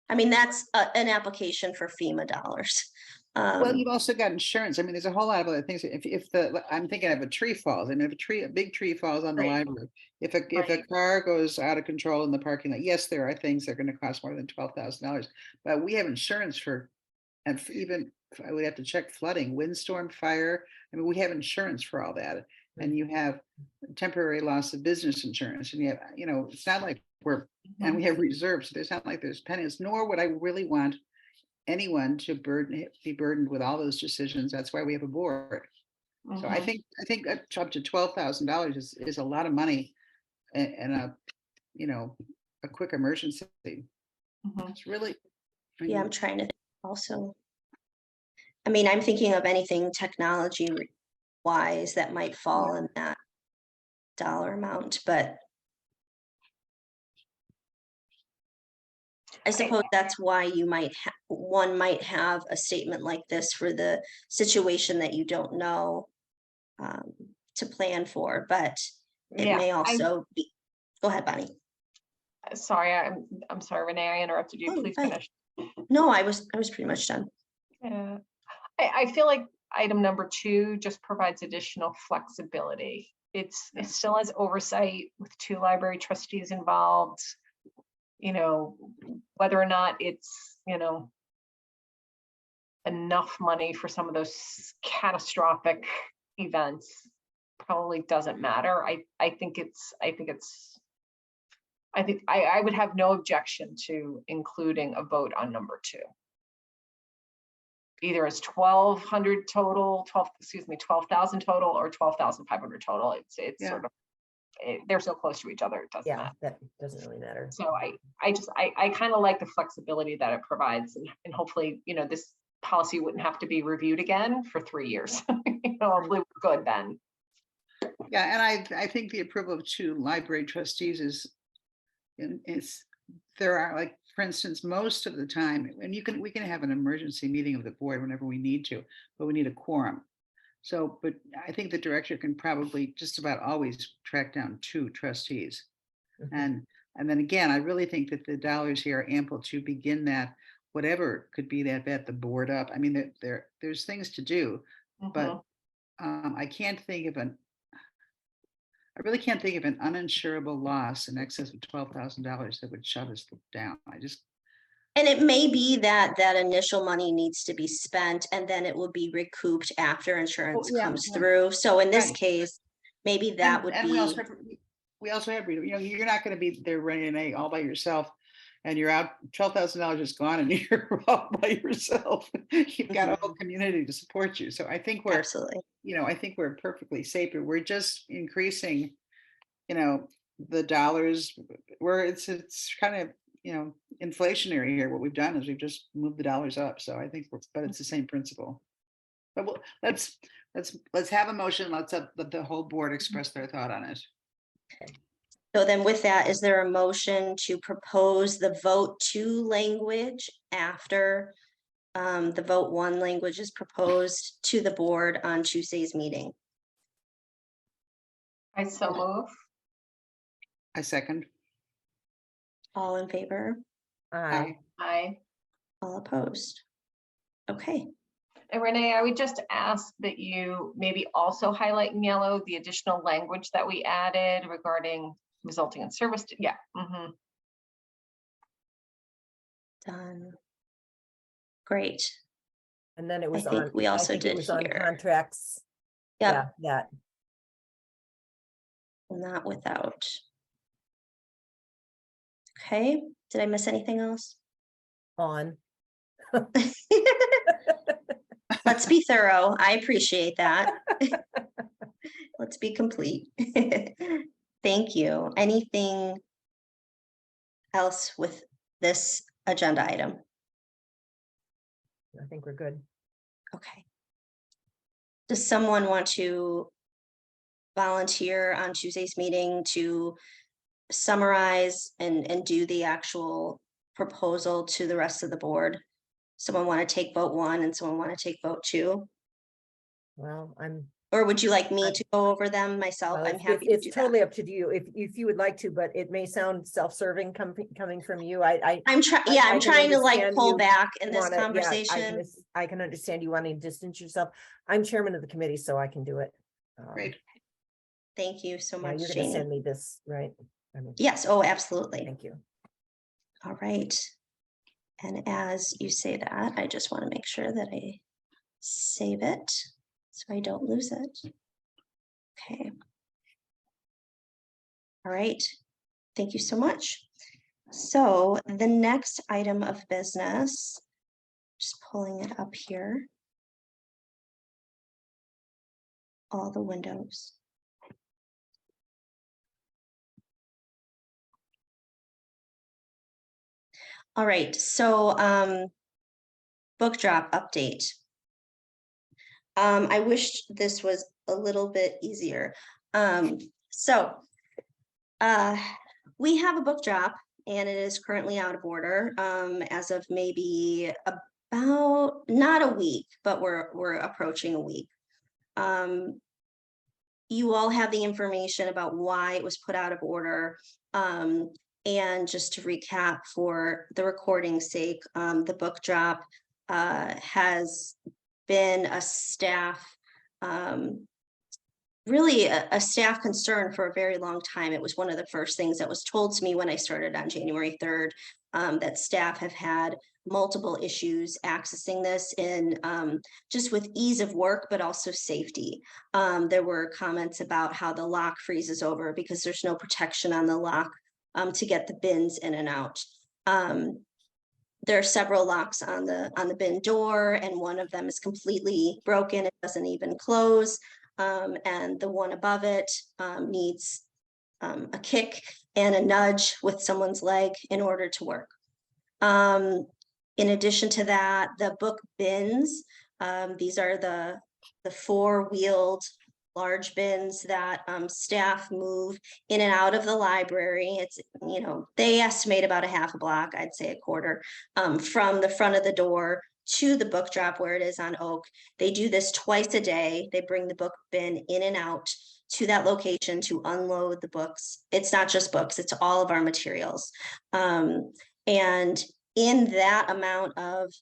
I mean, that's an application for FEMA dollars. well, you've also got insurance. I mean, there's a whole lot of other things. If I'm thinking of a tree falls, I mean, if a big tree falls on the Right. library, if a Right. car goes out of control in the parking lot, yes, there are things that are going to cost more than $12,000, but we have insurance for, and for even, I would have to check flooding, windstorm, fire. I mean, we have insurance for all that. And you have temporary loss of business insurance, and you have, it's not like and we have reserves. So there's not like there's pennies, nor would I really want anyone to be burdened with all those decisions. That's why we have a board. So I think up to $12,000 is a lot of money, and a quick emergency. It's really. Yeah, I'm trying to also. I mean, I'm thinking of anything technology wise that might fall in that dollar amount, but I suppose that's why one might have a statement like this for the situation that you don't know to plan for, but it may also be. Go ahead, Bonnie. Sorry, I'm sorry, Renee, I interrupted you. Oh, Please right. finish. No, I was pretty much done. Yeah, I feel like item number 2 just provides additional flexibility. It still has oversight with 2 library trustees involved. Whether or not it's, enough money for some of those catastrophic events probably doesn't matter. I think I would have no objection to including a vote on number 2. Either as 1,200 total, 12,000 total, or 12,500 total. It's sort of, they're so close to each other, it doesn't matter. that doesn't really matter. So I kind of like the flexibility that it provides, and hopefully, this policy wouldn't have to be reviewed again for 3 years. Hopefully we're good then. Yeah, and I think the approval of 2 library trustees there are, like, for instance, most of the time, and we can have an emergency meeting of the board whenever we need to, but we need a quorum. So, but I think the director can probably just about always track down 2 trustees. And then again, I really think that the dollars here are ample to begin that, whatever could be that bet the board up. I mean, there's things to do, but I really can't think of an uninsurable loss in excess of $12,000 that would shut us down. And it may be that that initial money needs to be spent and then it will be recouped after insurance comes through. So in this case, maybe that would be. we also have, you're not going to be there, Renee, all by yourself. And you're out, $12,000 is gone and you're all by yourself. You've got a whole community to support you. So I think we're, Absolutely. I think we're perfectly safe, but we're just increasing, the dollars where it's kind of, inflationary here. What we've done is we've just moved the dollars up. So I think but it's the same principle. But let's have a motion. Let's let the whole board express their thought on it. So then with that, is there a motion to propose the vote 2 language after the vote 1 language is proposed to the board on Tuesday's meeting? I so move. I second. All in favor? Aye. Aye. All opposed? Okay, And Renee, I would just ask that you maybe also highlight in yellow the additional language that we added regarding resulting in service. Yeah. done. Great. And then it was think on. we also I think it did was on here. contracts. Yep, Yeah, that. not without. Okay, did I miss anything else? On. Let's be thorough. I appreciate that. Let's be complete. Thank you. Anything else with this agenda item? I think we're good. Okay. Does someone want to volunteer on Tuesday's meeting to summarize and do the actual proposal to the rest of the board? Someone want to take vote 1 and someone want to take vote 2? Well, Or would you like me to go over them myself? well, I'm happy to it's do totally that. up to you if you would like to, but it may sound self-serving coming from you. I'm trying, I I'm can trying to like understand pull you back in this wanna, yeah, conversation. I can understand you wanting to distance yourself. I'm chairman of the committee, so I can do it. Great. Thank you so Yeah, much, you're gonna Janie. send me this, right? I mean, Yes, oh, absolutely. thank you. All right. And as you say that, I just want to make sure that I save it so I don't lose it. Okay. All right. Thank you so much. So the next item of business, just pulling it up here. All the windows. All right, so book drop update. I wish this was a little bit easier. We have a book drop and it is currently out of order as of maybe about not a week, but we're approaching a week. You all have the information about why it was put out of order. And just to recap for the recording's sake, the book drop has been a staff, really a staff concern for a very long time. It was one of the first things that was told to me when I started on January 3rd, that staff have had multiple issues accessing this in just with ease of work, but also safety. There were comments about how the lock freezes over because there's no protection on the lock to get the bins in and out. There are several locks on the bin door, and one of them is completely broken. It doesn't even close. And the one above it needs a kick and a nudge with someone's leg in order to work. In addition to that, the book bins, these are the 4-wheeled large bins that staff move in and out of the library. It's, they estimate about a half a block, I'd say a quarter, from the front of the door to the book drop where it is on Oak. They do this twice a day. They bring the book bin in and out to that location to unload the books. It's not just books, it's all of our materials. And in that amount of,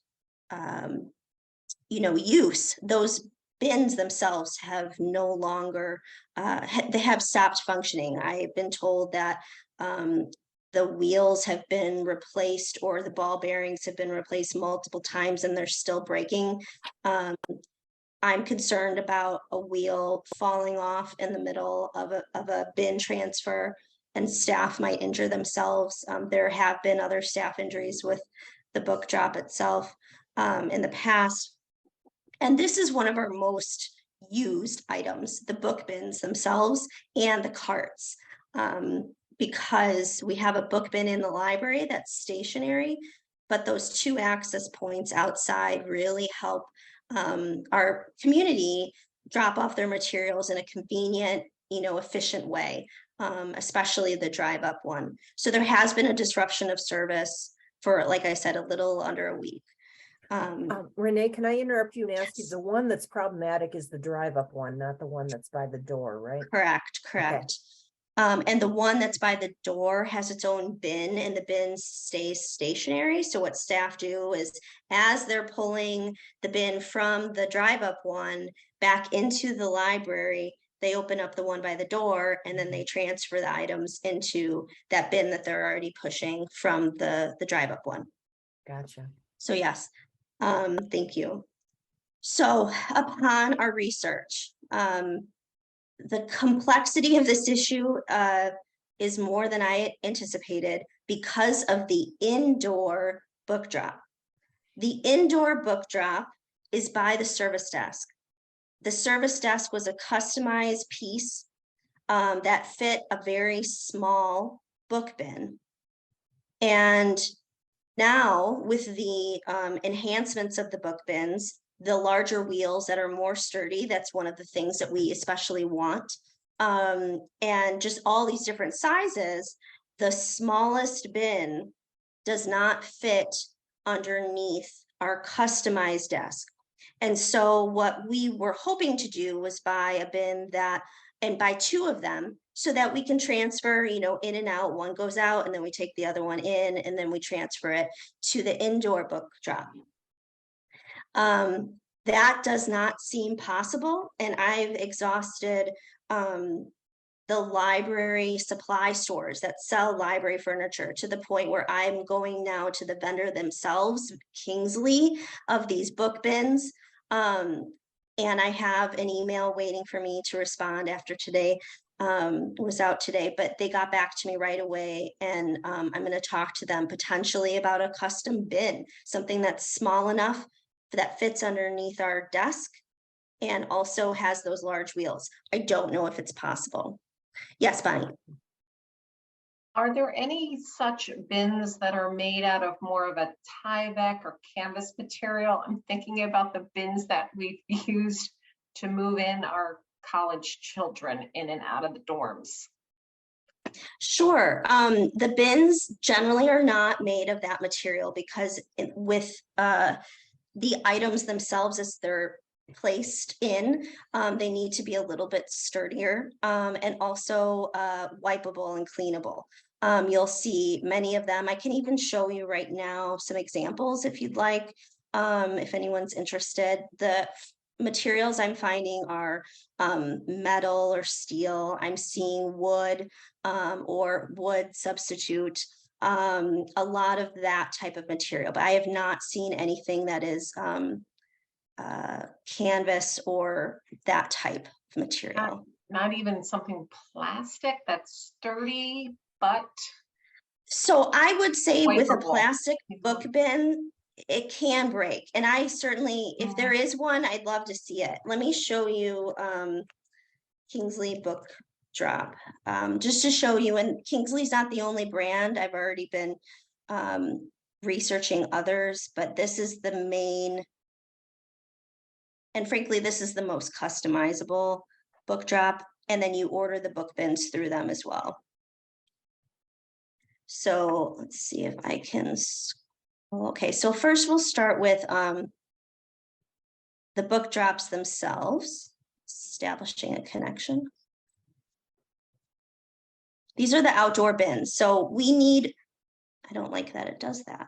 use, those bins themselves have no longer, they have stopped functioning. I've been told that the wheels have been replaced or the ball bearings have been replaced multiple times and they're still breaking. I'm concerned about a wheel falling off in the middle of a bin transfer and staff might injure themselves. There have been other staff injuries with the book drop itself in the past. And this is one of our most used items, the book bins themselves and the carts. Because we have a book bin in the library that's stationary, but those 2 access points outside really help our community drop off their materials in a convenient, efficient way, especially the drive up one. So there has been a disruption of service for, like I said, a little under a week. Renee, can I interrupt you and ask you, the one that's problematic is the drive up one, not the one that's by the door, right? Correct. And the one that's by the door has its own bin, and the bin stays stationary. So what staff do is, as they're pulling the bin from the drive up one back into the library, they open up the one by the door, and then they transfer the items into that bin that they're already pushing from the drive up one. Gotcha. So yes, thank you. So upon our research, the complexity of this issue is more than I anticipated because of the indoor book drop. The indoor book drop is by the service desk. The service desk was a customized piece that fit a very small book bin. And now with the enhancements of the book bins, the larger wheels that are more sturdy, that's one of the things that we especially want. And just all these different sizes, the smallest bin does not fit underneath our customized desk. And so what we were hoping to do was buy a bin and buy 2 of them so that we can transfer, in and out. One goes out and then we take the other one in, and then we transfer it to the indoor book drop. That does not seem possible, and I've exhausted the library supply stores that sell library furniture to the point where I'm going now to the vendor themselves, Kingsley, of these book bins. And I have an email waiting for me to respond after today was out today, but they got back to me right away, and I'm going to talk to them potentially about a custom bin, something that's small enough that fits underneath our desk and also has those large wheels. I don't know if it's possible. Yes, Bonnie. Are there any such bins that are made out of more of a Tyvek or canvas material? I'm thinking about the bins that we've used to move in our college children in and out of the dorms. Sure. The bins generally are not made of that material because with the items themselves, as they're placed in, they need to be a little bit sturdier and also wipeable and cleanable. You'll see many of them. I can even show you right now some examples if you'd like, if anyone's interested. The materials I'm finding are metal or steel. I'm seeing wood or wood substitute, a lot of that type of material, but I have not seen anything that is canvas or that type of material. Not even something plastic that's sturdy, but. So I would say with a wipeable. plastic book bin, it can break. And I certainly, if there is one, I'd love to see it. Let me show you Kingsley book drop, just to show you. And Kingsley's not the only brand. I've already been researching others, but this is the main, and frankly, this is the most customizable book drop. And then you order the book bins through them as well. So let's see if I can. Okay, so first we'll start with the book drops themselves, establishing a connection. These are the outdoor bins. So we need, I don't like that it does that.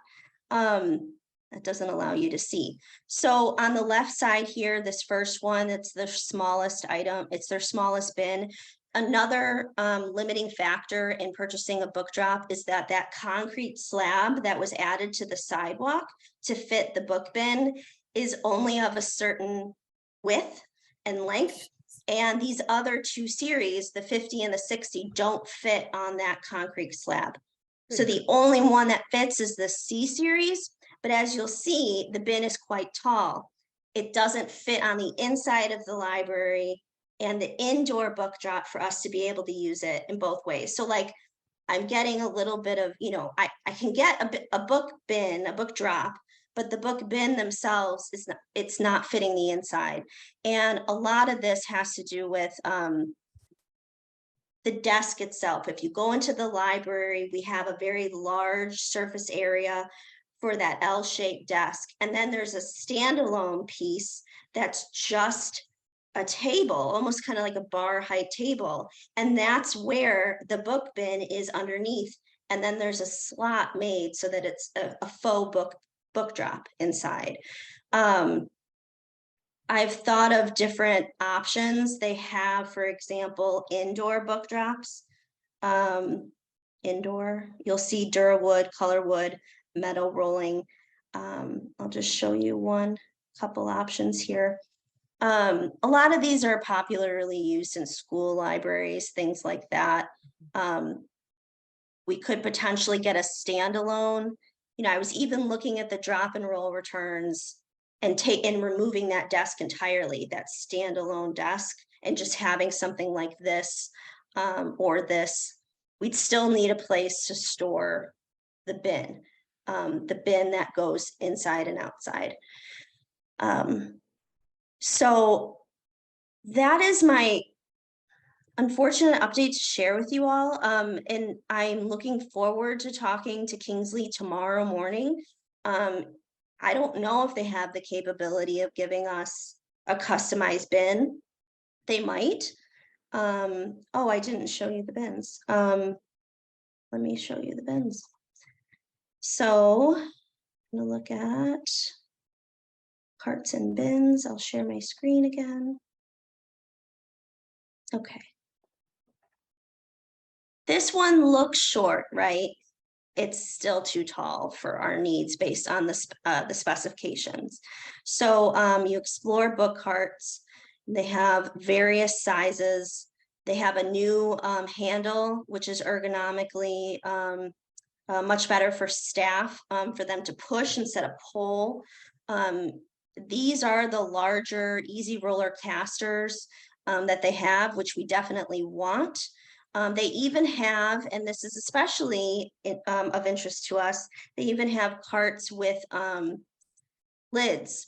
It doesn't allow you to see. So on the left side here, this first one, it's the smallest item. It's their smallest bin. Another limiting factor in purchasing a book drop is that that concrete slab that was added to the sidewalk to fit the book bin is only of a certain width and length. And these other two series, the 50 and the 60, don't fit on that concrete slab. So the only one that fits is the C series, but as you'll see, the bin is quite tall. It doesn't fit on the inside of the library and the indoor book drop for us to be able to use it in both ways. So like, I'm getting a little bit of, you know, I can get a book bin, a book drop, but the book bin themselves is not, it's not fitting the inside. And a lot of this has to do with the desk itself. If you go into the library, we have a very large surface area for that L-shaped desk. And then there's a standalone piece that's just a table, almost kind of like a bar height table. And that's where the book bin is underneath. And then there's a slot made so that it's a faux book drop inside. I've thought of different options. They have, for example, indoor book drops. Indoor, you'll see Durawood, color wood, metal rolling. I'll just show you couple options here. A lot of these are popularly used in school libraries, things like that. We could potentially get a standalone. You know, I was even looking at the drop and roll returns and removing that desk entirely, that standalone desk, and just having something like this or this. We'd still need a place to store the bin that goes inside and outside. So that is my unfortunate update to share with you all. And I'm looking forward to talking to Kingsley tomorrow morning. I don't know if they have the capability of giving us a customized bin. They might. Oh, I didn't show you the bins. Let me show you the bins. So I'm gonna look at carts and bins. I'll share my screen again. Okay. This one looks short, right? It's still too tall for our needs based on the specifications. So you explore book carts. They have various sizes. They have a new handle, which is ergonomically much better for staff, for them to push instead of pull. These are the larger easy roller casters that they have, which we definitely want. They even have, and this is especially of interest to us, they even have carts with lids.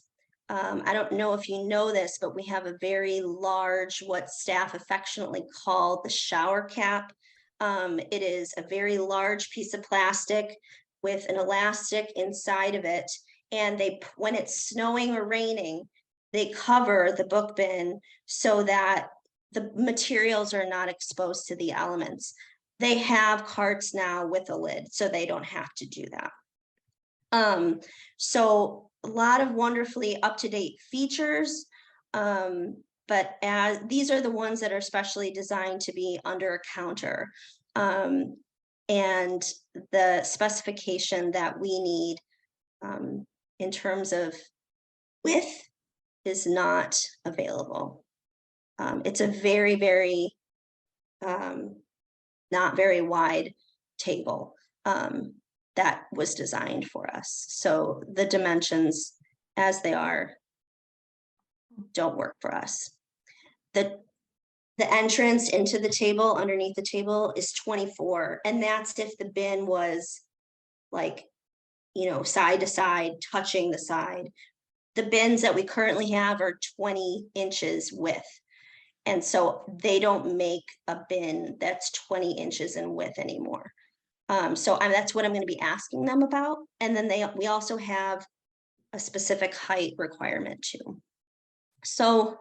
I don't know if you know this, but we have a very large, what staff affectionately call the shower cap. It is a very large piece of plastic with an elastic inside of it. And when it's snowing or raining, they cover the book bin so that the materials are not exposed to the elements. They have carts now with a lid, so they don't have to do that. So a lot of wonderfully up-to-date features, but as these are the ones that are specially designed to be under a counter. And the specification that we need in terms of width is not available. It's a very, very not very wide table that was designed for us. So the dimensions as they are don't work for us. The entrance into the table, underneath the table, is 24, and that's if the bin was like, you know, side to side, touching the side. The bins that we currently have are 20 inches width. And so they don't make a bin that's 20 inches in width anymore. So that's what I'm going to be asking them about. And then we also have a specific height requirement too. So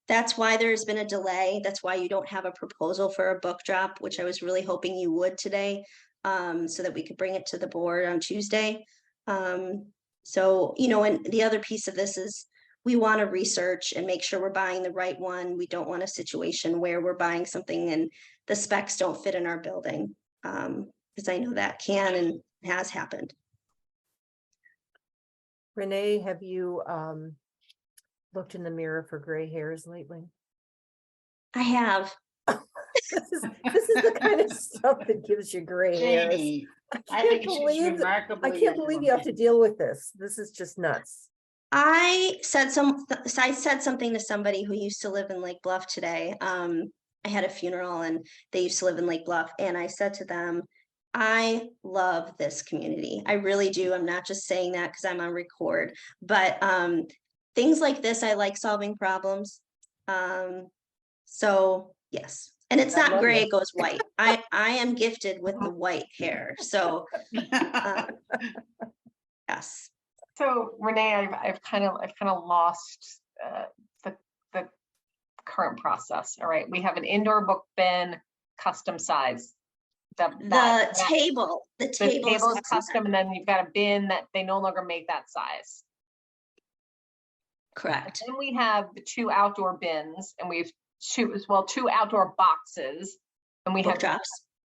that's why there's been a delay. That's why you don't have a proposal for a book drop, which I was really hoping you would today, so that we could bring it to the board on Tuesday. So, you know, and the other piece of this is we want to research and make sure we're buying the right one. We don't want a situation where we're buying something and the specs don't fit in our building, because I know that can and has happened. Renee, have you looked in the mirror for gray hairs lately? I have. This is the kind of stuff that gives you gray hairs. Janie, I I can't think she's believe, remarkably. I can't believe you have to deal with this. This is just nuts. I said something to somebody who used to live in Lake Bluff today. I had a funeral and they used to live in Lake Bluff, and I said to them, I love this community. I really do. I'm not just saying that because I'm on record, but things like this, I like solving problems. So yes, and it's I not love gray, it. it goes white. I am gifted with the white hair, so yes. So Renee, I've kind of lost the current process. All right, we have an indoor book bin, custom size. The table is is custom, and then you've got a bin that they no longer make that size. correct. Then we have the 2 outdoor bins, and we've two outdoor boxes, and we Book have drops.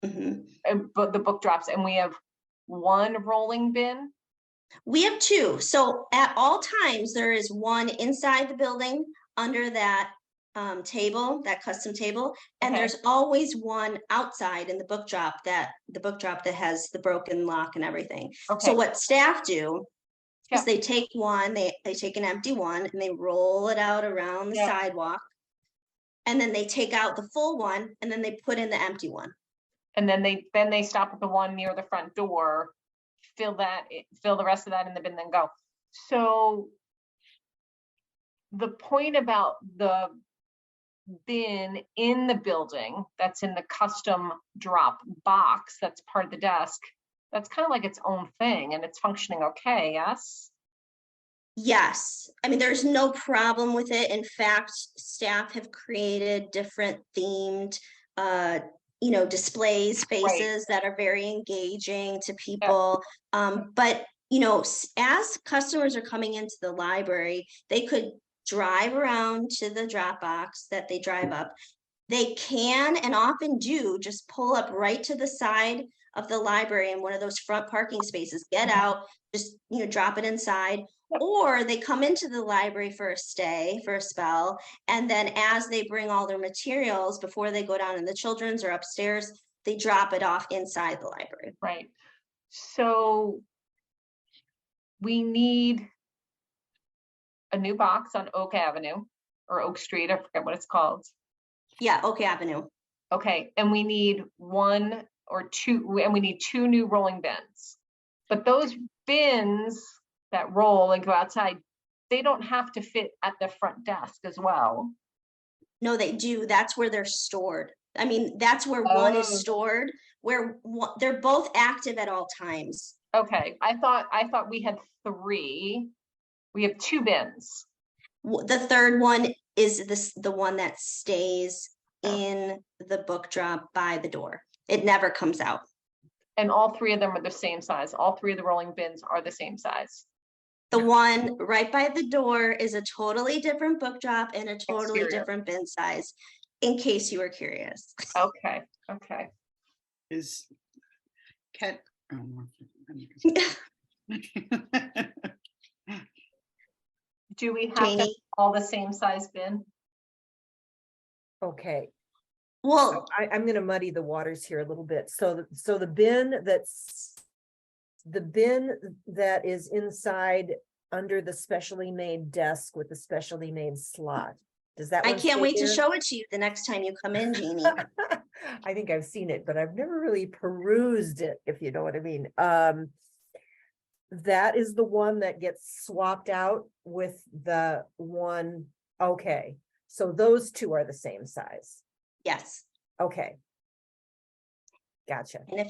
Mhm. but the book drops, and we have 1 rolling bin. We have 2. So at all times, there is one inside the building under that table, that custom table, and Okay. there's always one outside in the book drop that has the broken lock and everything. Okay. So what staff do Yeah. is they take one, they take an empty one and they roll it out around the Yeah. sidewalk. And then they take out the full one and then they put in the empty one. And then they stop at the one near the front door, fill the rest of that in the bin, then go. So the point about the bin in the building that's in the custom drop box that's part of the desk, that's kind of like its own thing and it's functioning okay, yes? Yes, I mean, there's no problem with it. In fact, staff have created different themed, displays, spaces that are very engaging to people. But, as customers are coming into the library, they could drive around to the drop box that they drive up. They can and often do just pull up right to the side of the library in one of those front parking spaces, get out, just, drop it inside. Or they come into the library for a spell. And then as they bring all their materials before they go down in the children's or upstairs, they drop it off inside the library. Right. So we need a new box on Oak Avenue or Oak Street, I forget what it's called. Yeah, Oak Avenue. Okay, and we need 1 or 2, and we need 2 new rolling bins. But those bins that roll and go outside, they don't have to fit at the front desk as well. No, they do. That's where they're stored. I mean, that's where one is Oh. stored, where they're both active at all times. Okay, I thought we had 3. We have 2 bins. The third one is the one that stays in the book drop by the door. It never comes out. And all 3 of them are the same size. All 3 of the rolling bins are the same size. The one right by the door is a totally different book drop and a totally Exterior. different bin size, in case you were curious. Okay. Is Cat. Do we have to have Janie? all the same size bin? Okay, Well, I'm gonna muddy the waters here a little bit. So the bin that is inside under the specially made desk with the specially made slot. Does that I one can't stay wait to there? show it to you the next time you come in, Janie. I think I've seen it, but I've never really perused it, if you know what I mean. That is the one that gets swapped out with the one. Okay, so those 2 are the same size. Yes. Okay. Gotcha. And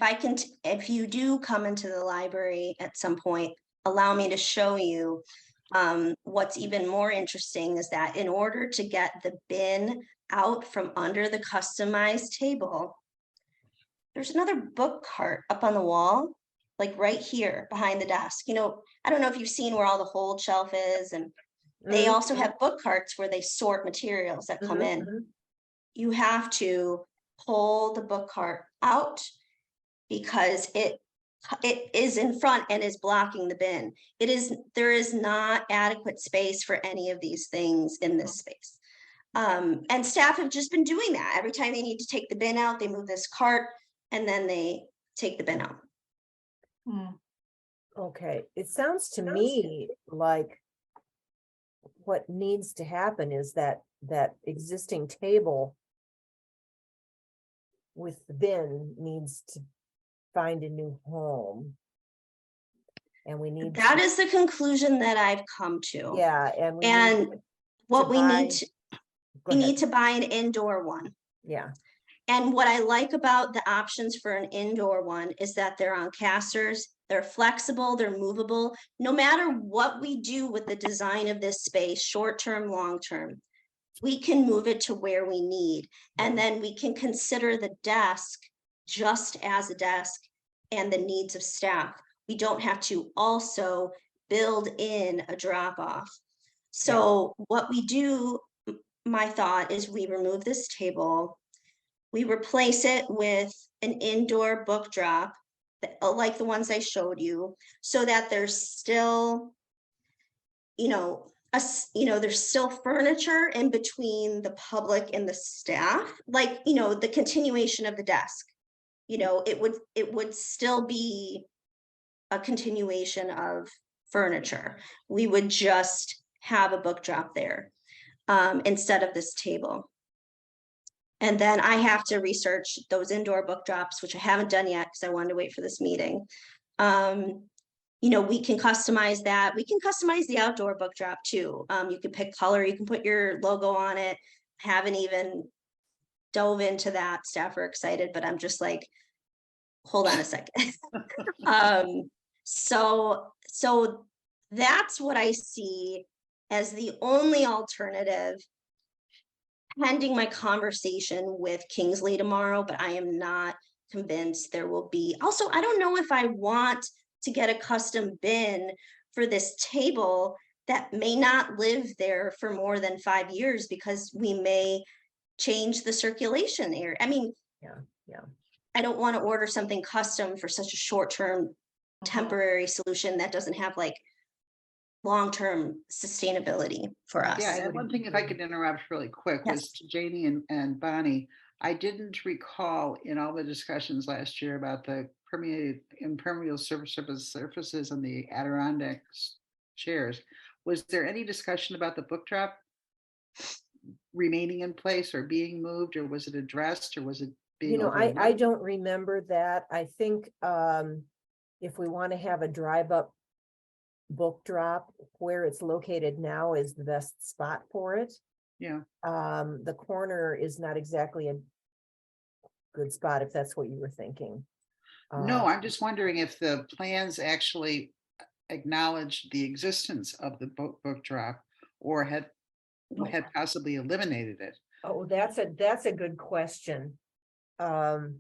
if you do come into the library at some point, allow me to show you what's even more interesting is that in order to get the bin out from under the customized table, there's another book cart up on the wall, like right here behind the desk. I don't know if you've seen where all the hold shelf is, and they also have book carts where they sort materials that come in. You have to pull the book cart out because it is in front and is blocking the bin. There is not adequate space for any of these things in this space. And staff have just been doing that. Every time they need to take the bin out, they move this cart and then they take the bin out. Hmm. Okay, it sounds to me like what needs to happen is that existing table with the bin needs to find a new home. And we need That to, is the conclusion that I've come to. yeah, and we need And what we buy- need to, go we ahead. need to buy an indoor one. Yeah, And what I like about the options for an indoor one is that they're on casters, they're flexible, they're movable. No matter what we do with the design of this space, short-term, long-term, we can move it to where we need. And then we can consider the desk just as a desk and the needs of staff. We don't have to also build in a drop-off. So what we do, my thought is we remove this table, we replace it with an indoor book drop, like the ones I showed you, so that there's still, there's still furniture in between the public and the staff, like, the continuation of the desk. It would still be a continuation of furniture. We would just have a book drop there instead of this table. And then I have to research those indoor book drops, which I haven't done yet because I wanted to wait for this meeting. We can customize that. We can customize the outdoor book drop too. You can pick color, you can put your logo on it. Haven't even dove into that. Staff are excited, but I'm just like, hold on a second. So that's what I see as the only alternative, pending my conversation with Kingsley tomorrow, but I am not convinced there will be. Also, I don't know if I want to get a custom bin for this table that may not live there for more than 5 years because we may change the circulation area. I mean, yeah. I don't want to order something custom for such a short-term temporary solution that doesn't have like long-term sustainability for us. Yeah, and one thing, if I could interrupt really quick, was Yes. to Janie and Bonnie. I didn't recall in all the discussions last year about the impermeable surfaces on the Adirondack chairs. Was there any discussion about the book drop remaining in place or being moved, or was it addressed, or was it being I overlooked? don't remember that. I think if we want to have a drive up book drop, where it's located now is the best spot for it. Yeah. The corner is not exactly a good spot, if that's what you were thinking. No, I'm just wondering if the plans actually acknowledged the existence of the book drop, or had possibly eliminated it. Oh, that's a good question. Because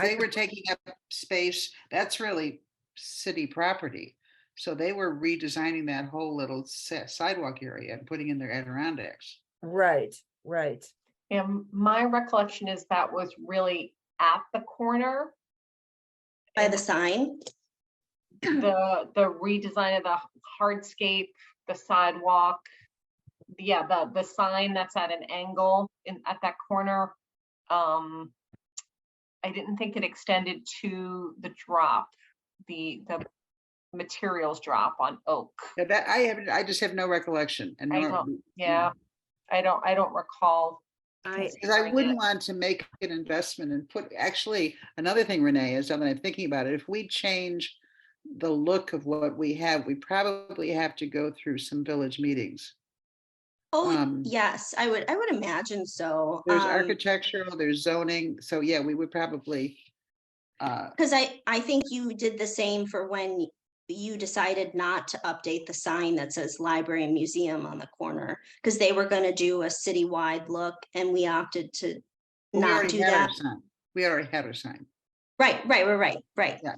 I they were could- taking up space, that's really city property. So they were redesigning that whole little sidewalk area and putting in their Adirondacks. Right. And my recollection is that was really at the corner. By the sign. The redesign of the hardscape, the sidewalk. Yeah, the sign that's at an angle at that corner. I didn't think it extended to the drop, the materials drop on Oak. Yeah, that I just have no recollection. And I don't, yeah, I don't recall. because I wouldn't want to make an investment and actually, another thing, Renee, is that I'm thinking about it, if we change the look of what we have, we probably have to go through some village meetings. Yes, I would imagine so. There's architectural, there's zoning, so yeah, we would probably. Because I think you did the same for when you decided not to update the sign that says library and museum on the corner, because they were going to do a citywide look and we opted to not do that. We already had our sign. Right. Yeah.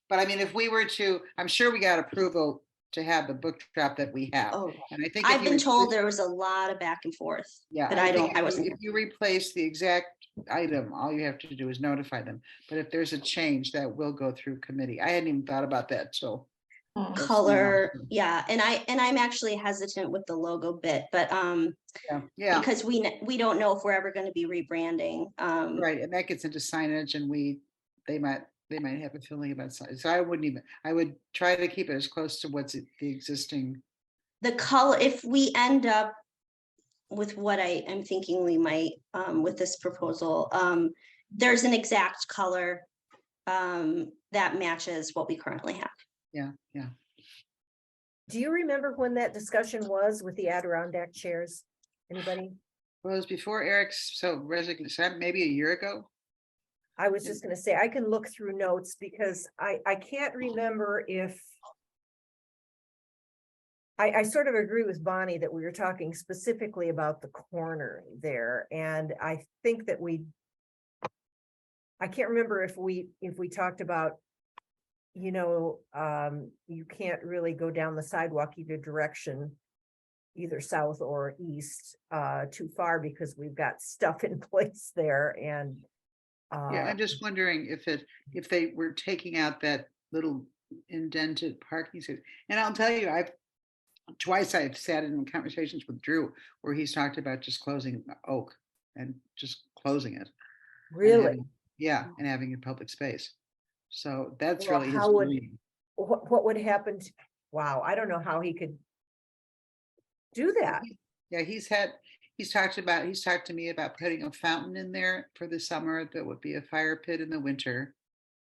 But I mean, if we were to, I'm sure we got approval to have the book drop that we have. Oh, And I think I've been told there was a lot of back and forth. Yeah, but I wasn't. If you replace the exact item, all you have to do is notify them. But if there's a change, that will go through committee. I hadn't even thought about that till Hmm. color. Yeah, and I'm actually hesitant with the logo bit, but Yeah, because we don't know if we're ever going to be rebranding. right, and that gets into signage, and they might have a feeling about signage, so I would try to keep it as close to what's the existing. The color, if we end up with what I'm thinking we might with this proposal, there's an exact color that matches what we currently have. Yeah. Do you remember when that discussion was with the Adirondack chairs? Anybody? Well, it was before Eric's resignation, maybe a year ago. I was just gonna say, I can look through notes because I can't remember if. I sort of agree with Bonnie that we were talking specifically about the corner there, and I think that I can't remember if we talked about, you can't really go down the sidewalk either direction, either south or east, too far because we've got stuff in place there and. Yeah, I'm just wondering if they were taking out that little indented parking space. And I'll tell you, I've sat in conversations with Drew where he's talked about just closing Oak and just closing it. and Really? having- and having a public space. So that's Well, really his how would- dream. What would happen? Wow, I don't know how he could do that. Yeah, he's talked to me about putting a fountain in there for the summer that would be a fire pit in the winter.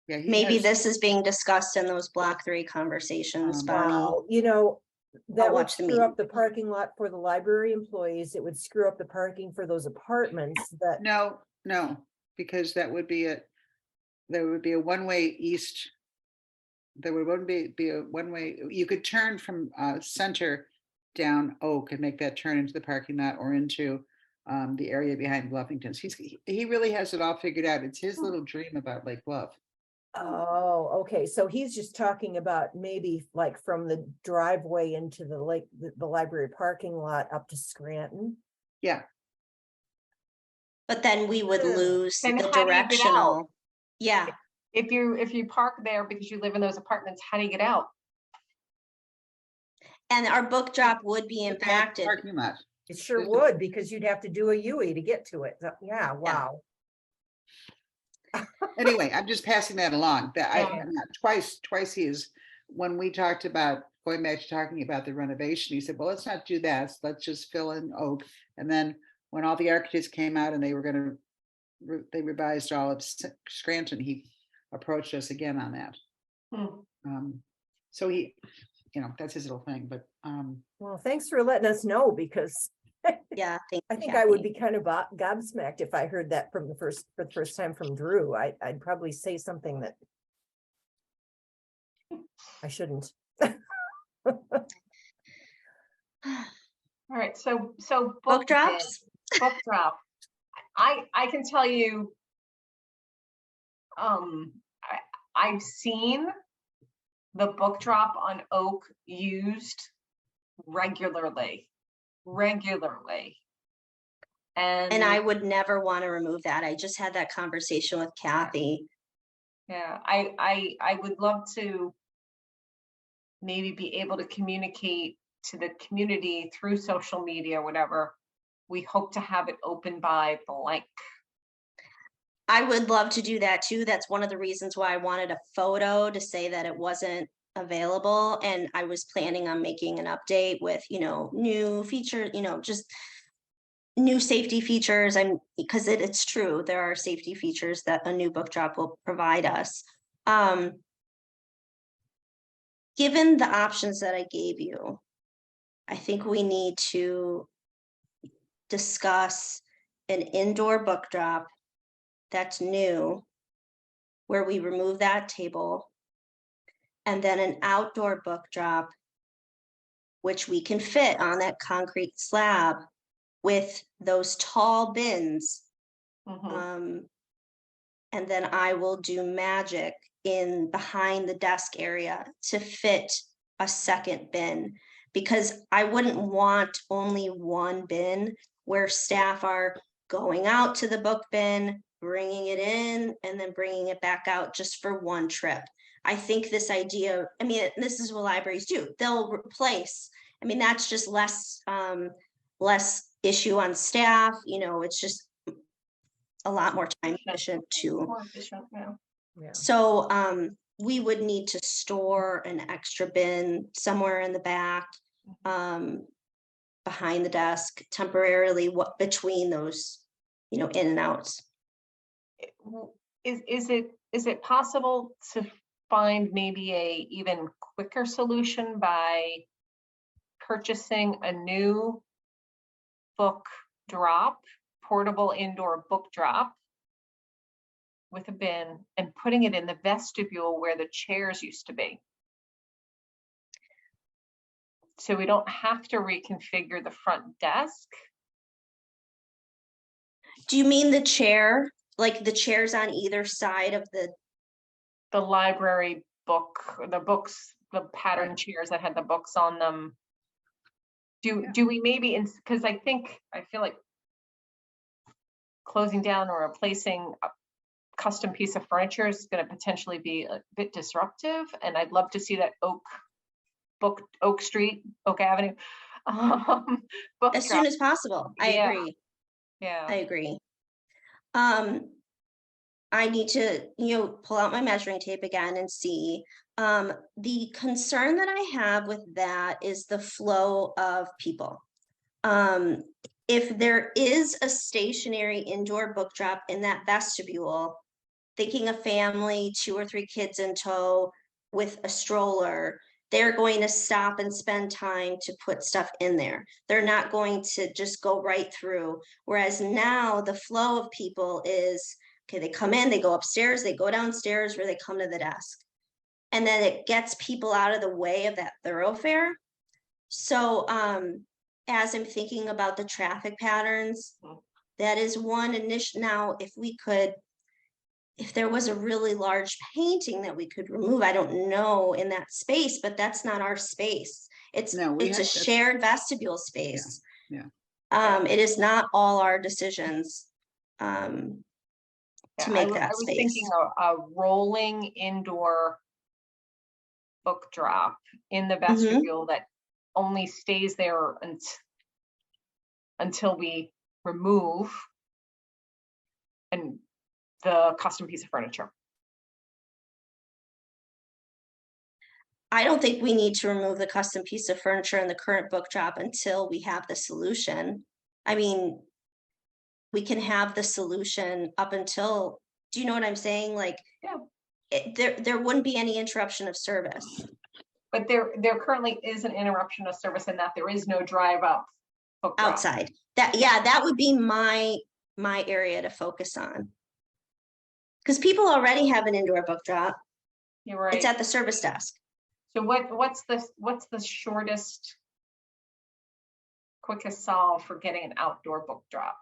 Yeah, Maybe this is being discussed in those block 3 conversations, Bonnie. Wow, that would watch the screw up meeting. the parking lot for the library employees. It would screw up the parking for those apartments that. No, because there would be a one-way east. There would be a one-way, you could turn from Center down Oak and make that turn into the parking lot or into the area behind Bluffington's. He really has it all figured out. It's his little dream about Lake Bluff. Oh, okay, so he's just talking about maybe like from the driveway into the lake, the library parking lot up to Scranton. Yeah, But then we would Yeah. lose Then the how do you get out? directional. Yeah, If you park there because you live in those apartments, how do you get out? and our book drop would be the back impacted. parking lot. It sure There's the- would, because you'd have to do a UE to get to it. Yeah, wow. Anyway, I'm just passing that along. Yeah. Twice when we talked about going back to talking about the renovation, he said, well, let's not do that. Let's just fill in Oak. And then when all the architects came out and they revised all of Scranton, he approached us again on that. So he, that's his little thing, but Well, thanks for letting us know, because Yeah, I think I would be kind of gobsmacked if I heard that for the first time from Drew. I'd probably say something that I shouldn't. All right, so book drops. book drop. I can tell you, I've seen the book drop on Oak used regularly. And I would never want to remove that. I just had that conversation with Kathy. Yeah, I would love to maybe be able to communicate to the community through social media, whatever. We hope to have it open by blank. I would love to do that too. That's one of the reasons why I wanted a photo to say that it wasn't available. And I was planning on making an update with, new features, just new safety features. Because it's true, there are safety features that a new book drop will provide us. Given the options that I gave you, I think we need to discuss an indoor book drop that's new, where we remove that table, and then an outdoor book drop, which we can fit on that concrete slab with those tall bins. Mhm. And then I will do magic in behind the desk area to fit a second bin, because I wouldn't want only one bin where staff are going out to the book bin, bringing it in, and then bringing it back out just for one trip. I think this idea, I mean, this is what libraries do. They'll replace. I mean, that's just less issue on staff, you know, it's just a lot more time efficient to. More efficient, yeah. Yeah. So we would need to store an extra bin somewhere in the back, behind the desk temporarily, what between those, you know, in and outs. Is it possible to find maybe a even quicker solution by purchasing a new book drop, portable indoor book drop with a bin and putting it in the vestibule where the chairs used to be? So we don't have to reconfigure the front desk. Do you mean the chair, like the chairs on either side of The library book, the books, the pattern chairs that had the books on them. Do we maybe, because I feel like closing down or replacing a custom piece of furniture is going to potentially be a bit disruptive, and I'd love to see that Oak Avenue book as drop. soon as possible. I Yeah. agree. Yeah. I agree. I need to, you know, pull out my measuring tape again and see. The concern that I have with that is the flow of people. If there is a stationary indoor book drop in that vestibule, thinking a family, 2 or 3 kids in tow with a stroller, they're going to stop and spend time to put stuff in there. They're not going to just go right through. Whereas now the flow of people is, okay, they come in, they go upstairs, they go downstairs, where they come to the desk. And then it gets people out of the way of that thoroughfare. So as I'm thinking about the traffic patterns, that is one initial. Now, if there was a really large painting that we could remove, I don't know, in that space, but that's not our space. It's a shared vestibule space. Yeah. It is not all our decisions to make that I was space. thinking a rolling indoor book drop in the vestibule that only stays there until we remove and the custom piece of furniture. I don't think we need to remove the custom piece of furniture in the current book drop until we have the solution. I mean, we can have the solution up until, do you know what I'm saying? Like, there wouldn't be any interruption of service. But there currently is an interruption of service in that there is no drive up book drop. Outside. That would be my area to focus on. Because people already have an indoor book drop. You're right. It's at the service desk. So what's the shortest, quickest solve for getting an outdoor book drop?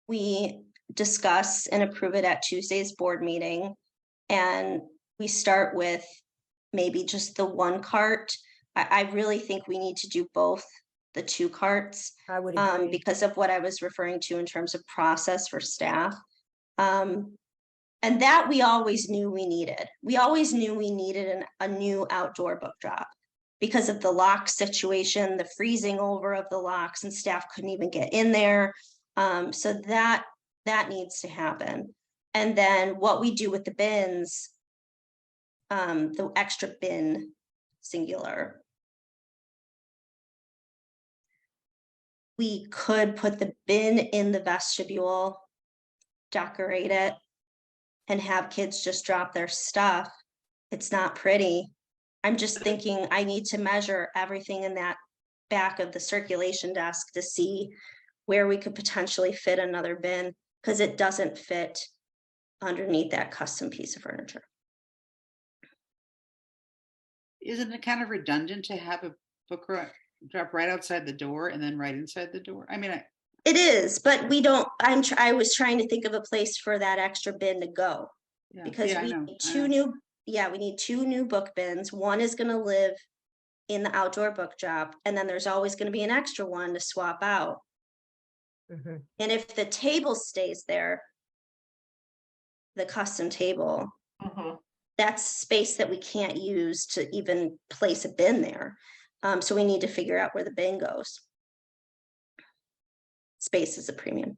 We discuss and approve it at Tuesday's board meeting. And we start with maybe just the 1 cart. I really think we need to do both the 2 carts. I would agree. Because of what I was referring to in terms of process for staff. And that we always knew we needed. We always knew we needed a new outdoor book drop because of the lock situation, the freezing over of the locks, and staff couldn't even get in there. So that needs to happen. And then what we do with the bins, the extra bin, singular. We could put the bin in the vestibule, decorate it, and have kids just drop their stuff. It's not pretty. I'm just thinking I need to measure everything in that back of the circulation desk to see where we could potentially fit another bin, because it doesn't fit underneath that custom piece of furniture. Isn't it kind of redundant to have a book drop right outside the door and then right inside the door? I mean, it is, but we don't. I was trying to think of a place for that extra bin to go, because we need 2 new. Yeah, we need 2 new book bins. One is going to live in the outdoor book drop, and then there's always going to be an extra one to swap out. And if the table stays there, the custom table, that's space that we can't use to even place a bin there. So we need to figure out where the bin goes. Space is a premium.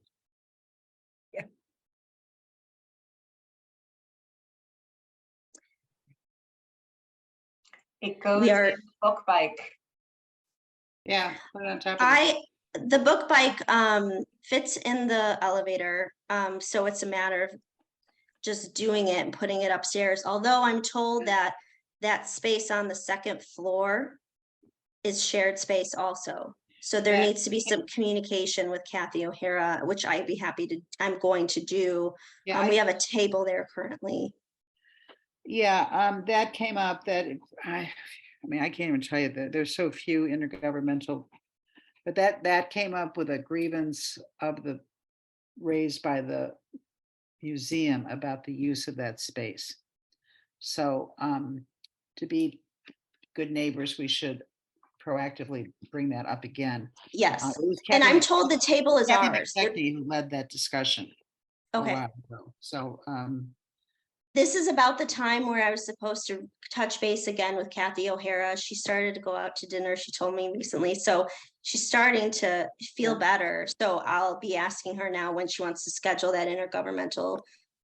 It goes We are- in book bike. Yeah, put it on top of it. The book bike fits in the elevator, so it's a matter of just doing it and putting it upstairs. Although I'm told that that space on the second floor is shared space also. So there Yeah. needs to be some communication with Kathy O'Hara, which I'd be happy to, I'm going to do. Yeah, We have a table there currently. yeah, that came up that I mean, I can't even tell you that there's so few intergovernmental, but that came up with a grievance of the raised by the museum about the use of that space. So to be good neighbors, we should proactively bring that up again. Yes, It was and Kathy I'm told the table is ours. McKechnie who led that discussion a Okay. while ago. So This is about the time where I was supposed to touch base again with Kathy O'Hara. She started to go out to dinner, she told me recently. So she's starting to feel Yeah. better. So I'll be asking her now when she wants to schedule that intergovernmental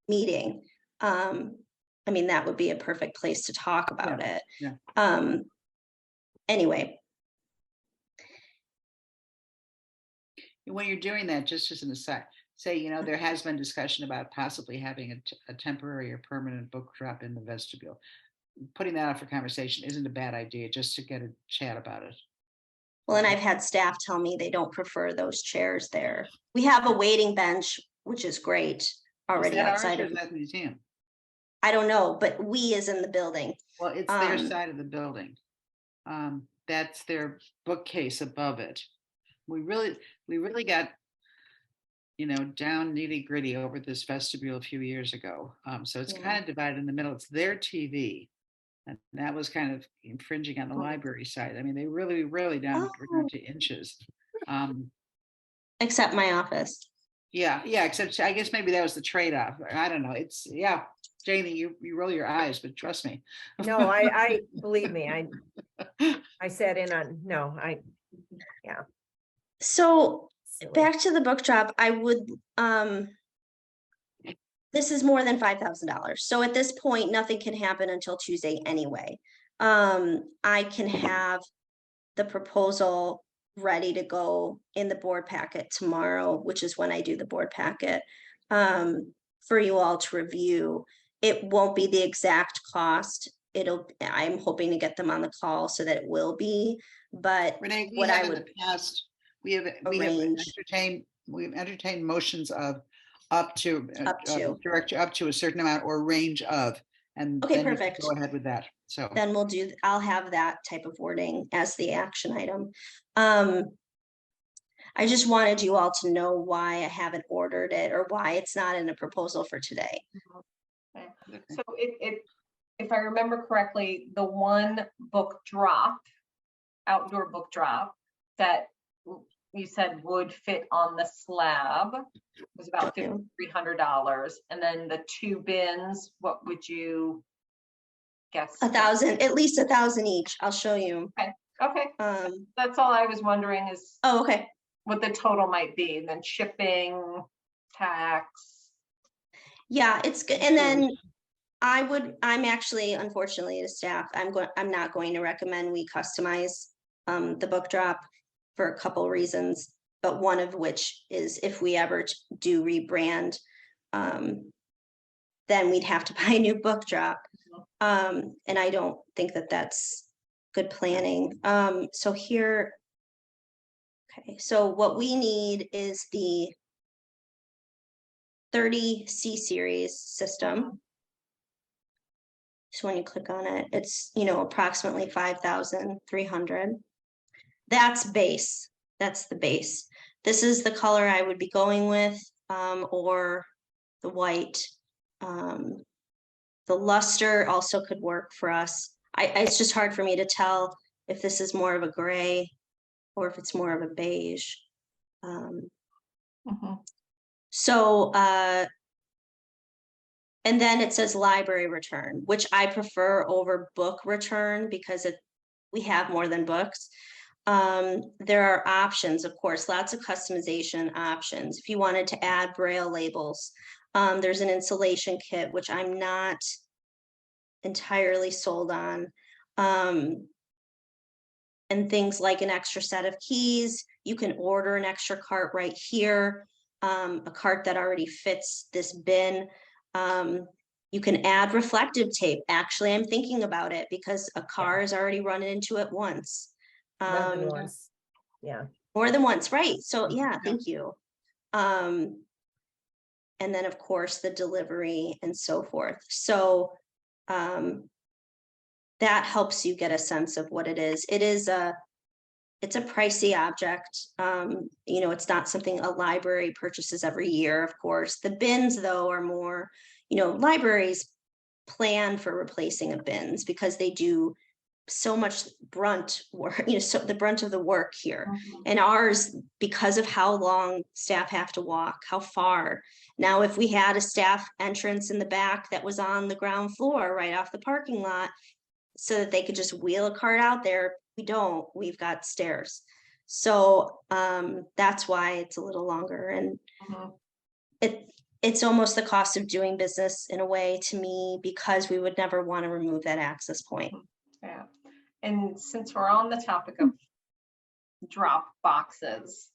meeting. I mean, that would be a perfect place to talk about it. Yeah. Anyway, when you're doing that, just as an aside, say, you know, there has been discussion about possibly having a temporary or permanent book drop in the vestibule. Putting that out for conversation isn't a bad idea, just to get a chat about it. well, and I've had staff tell me they don't prefer those chairs there. We have a waiting bench, which is great already Is that outside ours or of, is that the museum? I don't know, but we is in the building. Well, it's their Um, side of the building. That's their bookcase above it. We really got, you know, down nitty gritty over this vestibule a few years ago. So it's Yeah. kind of divided in the middle. It's their TV. And that was kind of infringing on the library side. I mean, they really were down to inches. Except my office. Yeah, except I guess maybe that was the trade-off. I don't know. It's Janie, you roll your eyes, but trust me. No, I believe me, I sat in on, So silly. back to the book drop, I would, this is more than $5,000. So at this point, nothing can happen until Tuesday anyway. I can have the proposal ready to go in the board packet tomorrow, which is when I do the board packet, for you all to review. It won't be the exact cost. I'm hoping to get them on the call so that it will be, but Renee, we what have I in would the past, we have arrange. entertained motions of up to Up to. director up to a certain amount or range of, and Okay, then you can perfect. go ahead with that. So Then I'll have that type of wording as the action item. I just wanted you all to know why I haven't ordered it or why it's not in a proposal for today. Okay. So if I remember correctly, the one book drop, outdoor book drop that you said would fit on the slab was about Okay. $5,300. And then the two bins, what would you guess? 1,000, at least 1,000 each. I'll show you. Okay, that's all I was wondering is Oh, okay. what the total might be, and then shipping, tax. Yeah, it's good. And then I'm actually, unfortunately, to staff, I'm not going to recommend we customize the book drop for a couple reasons, but one of which is if we ever do rebrand, then we'd have to buy a new book drop. And I don't think that that's good planning. So here, okay, so what we need is the 30 C series system. So when you click on it, it's, you know, approximately 5,300. That's base. That's the base. This is the color I would be going with, or the white. The luster also could work for us. It's just hard for me to tell if this is more of a gray or if it's more of a beige. So And then it says library return, which I prefer over book return because we have more than books. There are options, of course, lots of customization options. If you wanted to add braille labels, there's an installation kit, which I'm not entirely sold on. And things like an extra set of keys. You can order an extra cart right here, a cart that already fits this bin. You can add reflective tape. Actually, I'm thinking about it because a car is already run into it once. More than once. Yeah. More than once, right? So yeah, thank you. And then of course the delivery and so forth. So that helps you get a sense of what it is. It's a pricey object. You know, it's not something a library purchases every year, of course. The bins though are more, you know, libraries plan for replacing of bins because they do so much brunt work, you know, so the brunt of the work here. And ours, because of how long staff have to walk, how far. Now, if we had a staff entrance in the back that was on the ground floor right off the parking lot, so that they could just wheel a cart out there, we don't, we've got stairs. So that's why it's a little longer. And it's almost the cost of doing business in a way to me, because we would never want to remove that access point. Yeah. And since we're on the topic of drop boxes,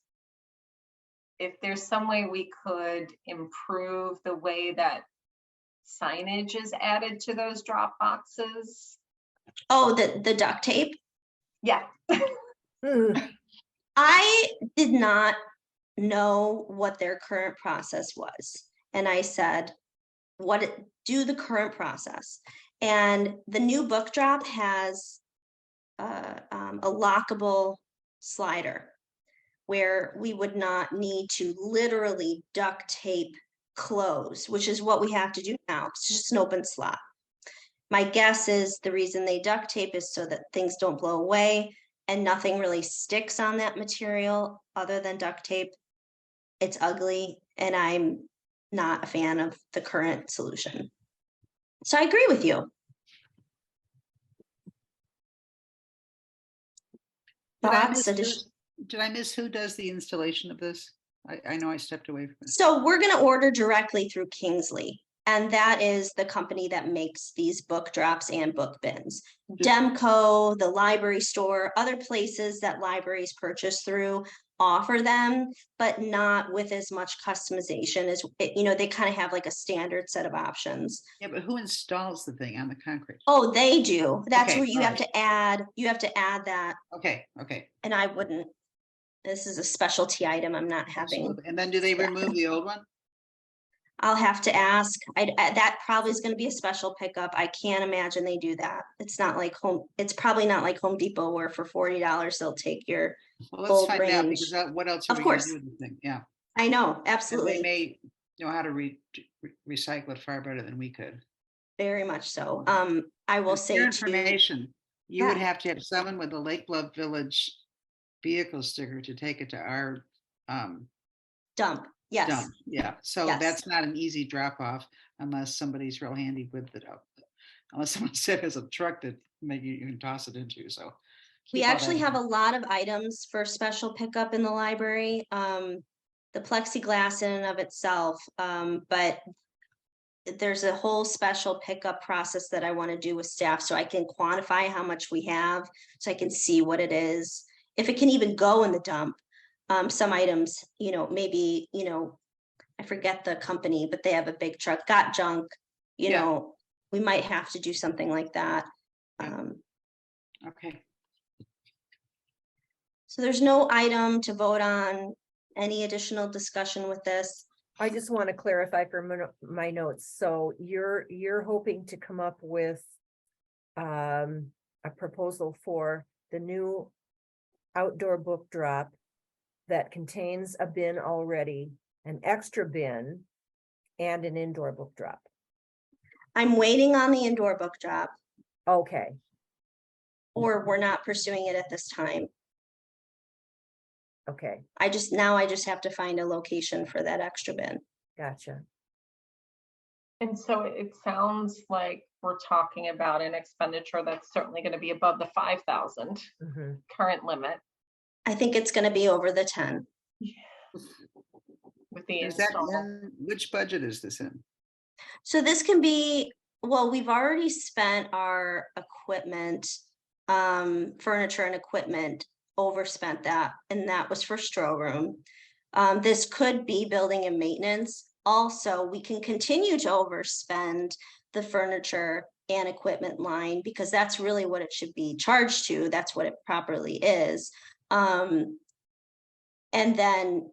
if there's some way we could improve the way that signage is added to those drop boxes. Oh, the duct tape. Yeah. I did not know what their current process was. And I said, do the current process. And the new book drop has a lockable slider where we would not need to literally duct tape close, which is what we have to do now. It's just an open slot. My guess is the reason they duct tape is so that things don't blow away and nothing really sticks on that material other than duct tape. It's ugly, and I'm not a fan of the current solution. So I agree with you. Did I miss who does the installation of this? I know I stepped away from it. So we're going to order directly through Kingsley. And that is the company that makes these book drops and book bins. Demco, the library store, other places that libraries purchase through offer them, but not with as much customization as, you know, they kind of have like a standard set of options. Yeah, but who installs the thing on the concrete? Oh, they do. That's Okay, where you all have to add, that. Okay. And I wouldn't, this is a specialty item. I'm not having. Absolutely. And then do they remove the old one? I'll have to ask. That probably is going to be a special pickup. I can't imagine they do that. It's not like it's probably not like Home Depot where for $40 they'll take your Well, let's old find out, range. because what else are Of we gonna course. do with the thing? Yeah. I know, And absolutely. they may know how to recycle it far better than we could. Very much so. I will And for say your too, information, you would Yeah. have to have someone with a Lake Bluff Village vehicle sticker to take it to our dump. Yes. dump. Yeah, so Yes. that's not an easy drop off unless somebody's real handy with it up. Unless someone has a truck that maybe you can toss it into, so. We keep all actually that in have a mind. lot of items for special pickup in the library. The plexiglass in and of itself, but there's a whole special pickup process that I want to do with staff so I can quantify how much we have, so I can see what it is, if it can even go in the dump. Some items, you know, maybe, you know, I forget the company, but they have a big truck, got junk, you Yeah. know, we might have to do something like that. Yeah. Okay. So there's no item to vote on. Any additional discussion with this? I just want to clarify for my notes. So you're hoping to come up with a proposal for the new outdoor book drop that contains a bin already, an extra bin, and an indoor book drop. I'm waiting on the indoor book drop, Okay, or we're not pursuing it at this time. okay, I just have to find a location for that extra bin. gotcha. And so it sounds like we're talking about an expenditure that's certainly going to be above the 5,000 Mhm. current limit I think it's gonna be over the 10. with the Is that install. in, which budget is this in? So this can be, well, we've already spent our equipment, furniture and equipment, overspent that, and that was for Stroh room. This could be building and maintenance. Also, we can continue to overspend the furniture and equipment line because that's really what it should be charged to. That's what it properly is. And then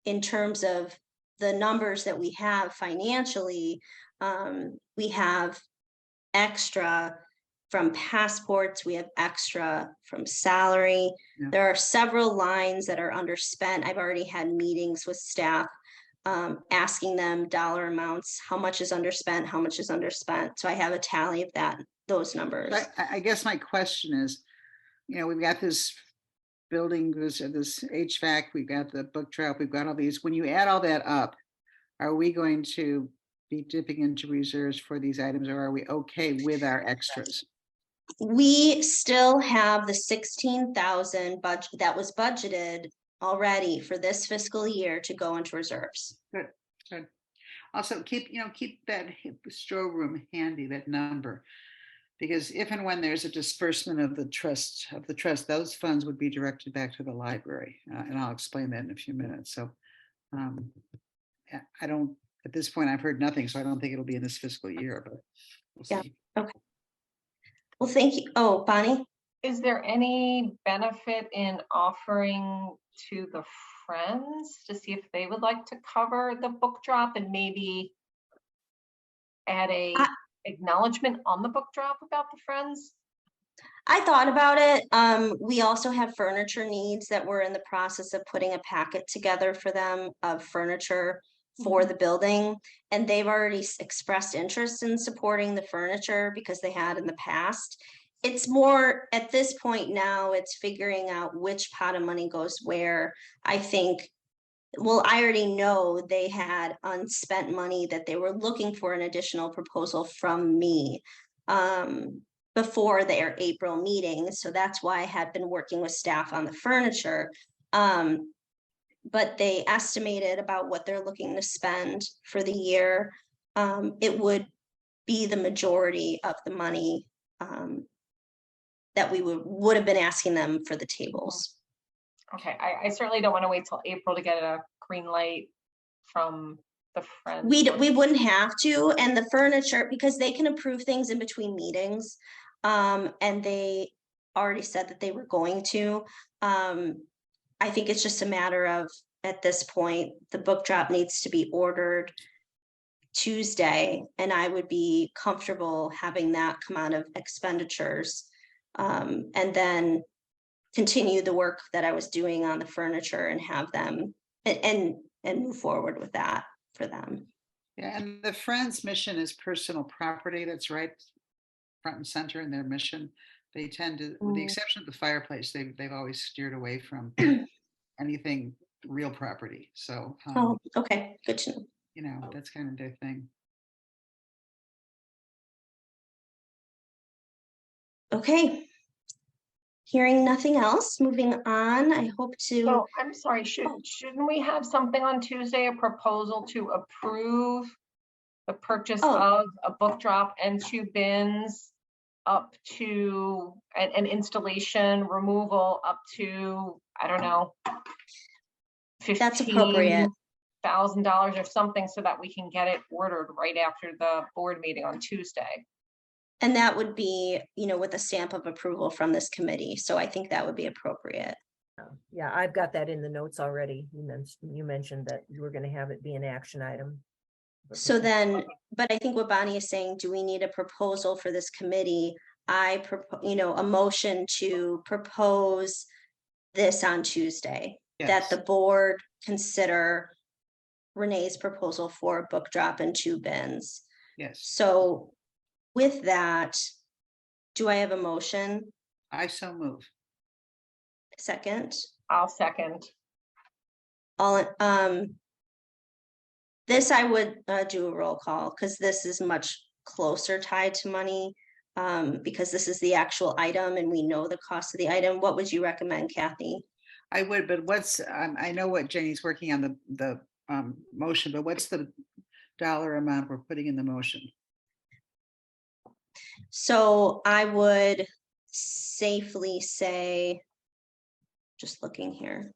in terms of the numbers that we have financially, we have extra from passports, we have extra from salary. Yeah. There are several lines that are underspent. I've already had meetings with staff, asking them dollar amounts, how much is underspent, how much is underspent. So I have a tally of that, those numbers. I guess my question is, we've got this building, this HVAC, we've got the book drop, we've got all these. When you add all that up, are we going to be dipping into reserves for these items, or are we okay with our extras? We still have the 16,000 budget that was budgeted already for this fiscal year to go into reserves. Good. Also, keep that Stroh room handy, that number, because if and when there's a disbursement of the trust, those funds would be directed back to the library, and I'll explain that in a few minutes. So, I don't. At this point, I've heard nothing, so I don't think it'll be in this fiscal year, but we'll see. Okay. Well, thank you. Oh, Bonnie? Is there any benefit in offering to the friends to see if they would like to cover the book drop and maybe add a acknowledgement on the book drop about the friends? I thought about it. We also have furniture needs that we're in the process of putting a packet together for them of furniture for the building. And they've already expressed interest in supporting the furniture because they had in the past. It's more at this point now, it's figuring out which pot of money goes where. I think, well, I already know they had unspent money that they were looking for an additional proposal from me. Before their April meeting. So that's why I had been working with staff on the furniture. But they estimated about what they're looking to spend for the year. It would be the majority of the money that we would have been asking them for the tables. Okay, I certainly don't want to wait till April to get a green light from the friends. We wouldn't have to, and the furniture, because they can approve things in between meetings. And they already said that they were going to. I think it's just a matter of, at this point, the book drop needs to be ordered Tuesday, and I would be comfortable having that come out of expenditures. And then continue the work that I was doing on the furniture and have them and move forward with that for them. Yeah, and the Friends mission is personal property. That's right, front and center in their mission. They tend to, with the exception of the fireplace, they've always steered away from anything real property. So, Oh, okay, good to know. That's kind of their thing. Okay. Hearing nothing else, moving on, I hope to. So I'm sorry, shouldn't we have something on Tuesday, a proposal to approve the purchase of a book drop and 2 bins up to an installation removal up to, I don't know, That's appropriate. $15,000 or something so that we can get it ordered right after the board meeting on Tuesday. And that would be, with a stamp of approval from this committee. So I think that would be appropriate. Yeah, I've got that in the notes already. You mentioned that you were going to have it be an action item. So then, but I think what Bonnie is saying, do we need a proposal for this committee? I propose, a motion to propose this on Tuesday, that the board consider Renee's proposal for a book drop and 2 bins. Yes. So with that, do I have a motion? I so move. Second? I'll second. All, This I would do a roll call, because this is much closer tied to money. Because this is the actual item and we know the cost of the item. What would you recommend, Kathy? I would, but what's, I know what Janie's working on the motion, but what's the dollar amount we're putting in the motion? So I would safely say, just looking here,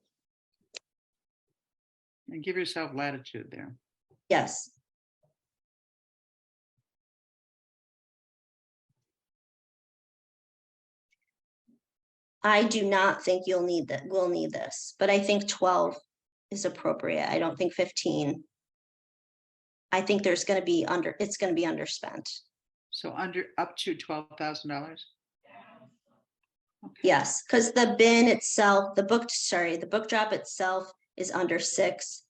And give yourself latitude there. yes. I do not think we'll need this, but I think 12 is appropriate. I don't think 15. I think there's gonna be it's gonna be underspent. So up to $12,000? Yes, because the bin itself, the book drop itself is under 6.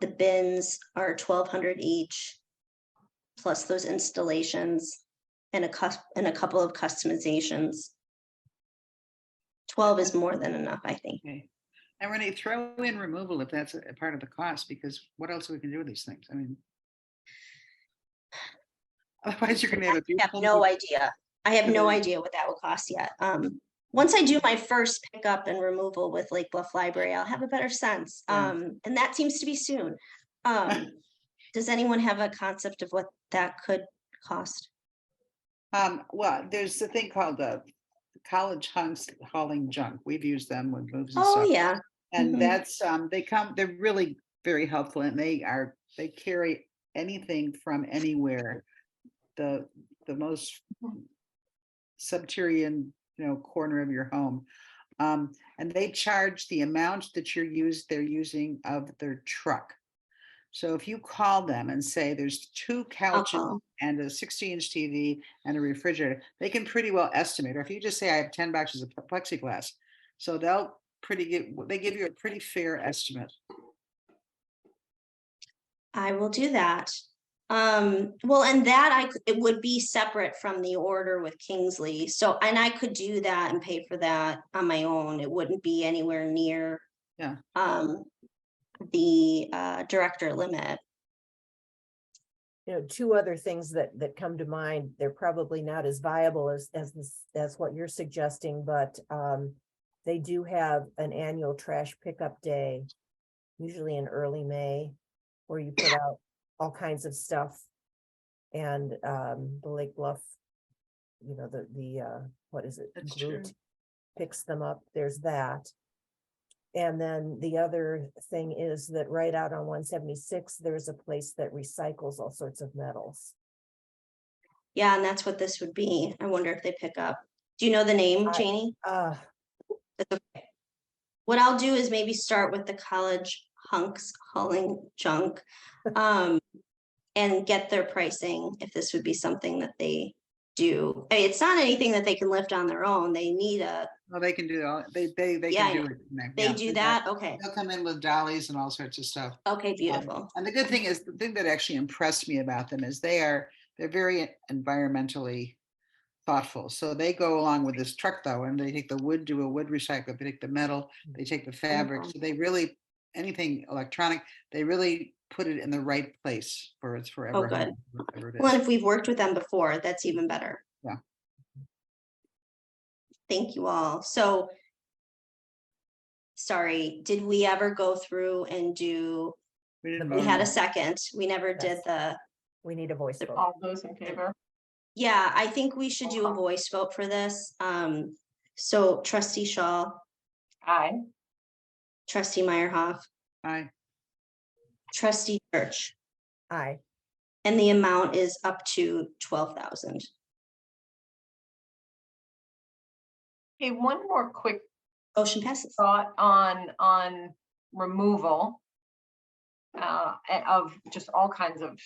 The bins are 1,200 each, plus those installations and a couple of customizations. 12 is more than enough, I think. Okay. And Renee, throw in removal if that's a part of the cost, because what else we can do with these things? I mean, otherwise you're gonna have a I have beautiful. no idea. I have no idea what that will cost yet. Once I do my first pickup and removal with Lake Bluff Library, I'll have a better sense. Yeah. And that seems to be soon. Does anyone have a concept of what that could cost? Well, there's a thing called college hunks hauling junk. We've used them with moves and Oh, stuff. yeah. And Mhm. that's they're really very helpful, and they carry anything from anywhere. The most subterranean, corner of your home. And they charge the amount that they're using of their truck. So if you call them and say there's 2 couches call. and a 60-inch TV and a refrigerator, they can pretty well estimate. Or if you just say I have 10 boxes of plexiglass, so they give you a pretty fair estimate. I will do that. Well, and that it would be separate from the order with Kingsley. So, and I could do that and pay for that on my own. It wouldn't be anywhere near. Yeah. The director limit. Two other things that come to mind. They're probably not as viable as what you're suggesting, but they do have an annual trash pickup day, usually in early May, where you put out all kinds of stuff. And the Lake Bluff, what is it? That's Group true. picks them up. There's that. And then the other thing is that right out on 176, there's a place that recycles all sorts of metals. Yeah, and that's what this would be. I wonder if they pick up. Do you know the name, Janie? That's okay. What I'll do is maybe start with the college hunks hauling junk, and get their pricing if this would be something that they do. I mean, it's not anything that they can lift on their own. They need Well, they can do all. They Yeah, can do it. they Yeah, do that. Okay. They'll come in with dollies and all sorts of stuff. Okay, beautiful. And the good thing is, the thing that actually impressed me about them is they're very environmentally thoughtful. So they go along with this truck though, and they take the wood, do a wood recycle, they take the metal, they take the fabric. Wonderful. So they really, anything electronic, they really put it in the right place for its forever. Oh, good. home, whatever it Well, and is. if we've worked with them before, that's even better. Yeah. Thank you all. So, sorry, did we ever go through and do, We didn't we vote had on a it. second, we never did Yes. the, We need a voice vote. All those in favor? yeah, I think we should do a voice vote for this. So trustee Shaul, Aye. trustee Meierhoff, Aye. trustee Jerch, Aye. and the amount is up to 12,000. Hey, one more quick Motion passes. thought on removal of just all kinds of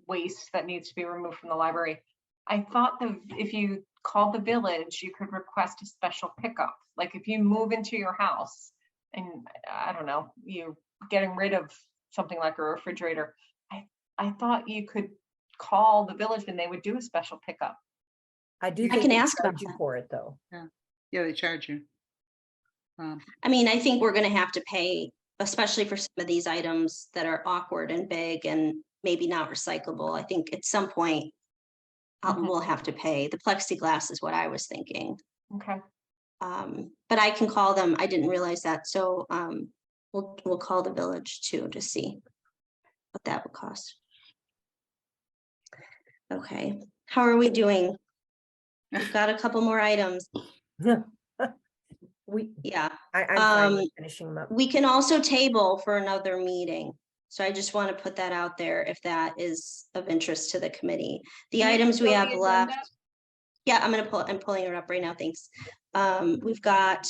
waste that needs to be removed from the library. I thought that if you called the village, you could request a special pickup. Like if you move into your house and I don't know, you're getting rid of something like a refrigerator. I thought you could call the village and they would do a special pickup. I do. I think can they ask charge about you that. for it though. Yeah, they charge you. I mean, I think we're gonna have to pay especially for some of these items that are awkward and big and maybe not recyclable. I think at some point Mhm. we'll have to pay. The plexiglass is what I was thinking. Okay. But I can call them. I didn't realize that. So we'll call the village too to see what that would cost. Okay, how are we doing? We've got a couple more items. We, Yeah, I'm fine with finishing them up. we can also table for another meeting. So I just want to put that out there if that is of interest to the committee. The Can you items we show have the left. agenda? Yeah, I'm pulling it up right now. Thanks. We've got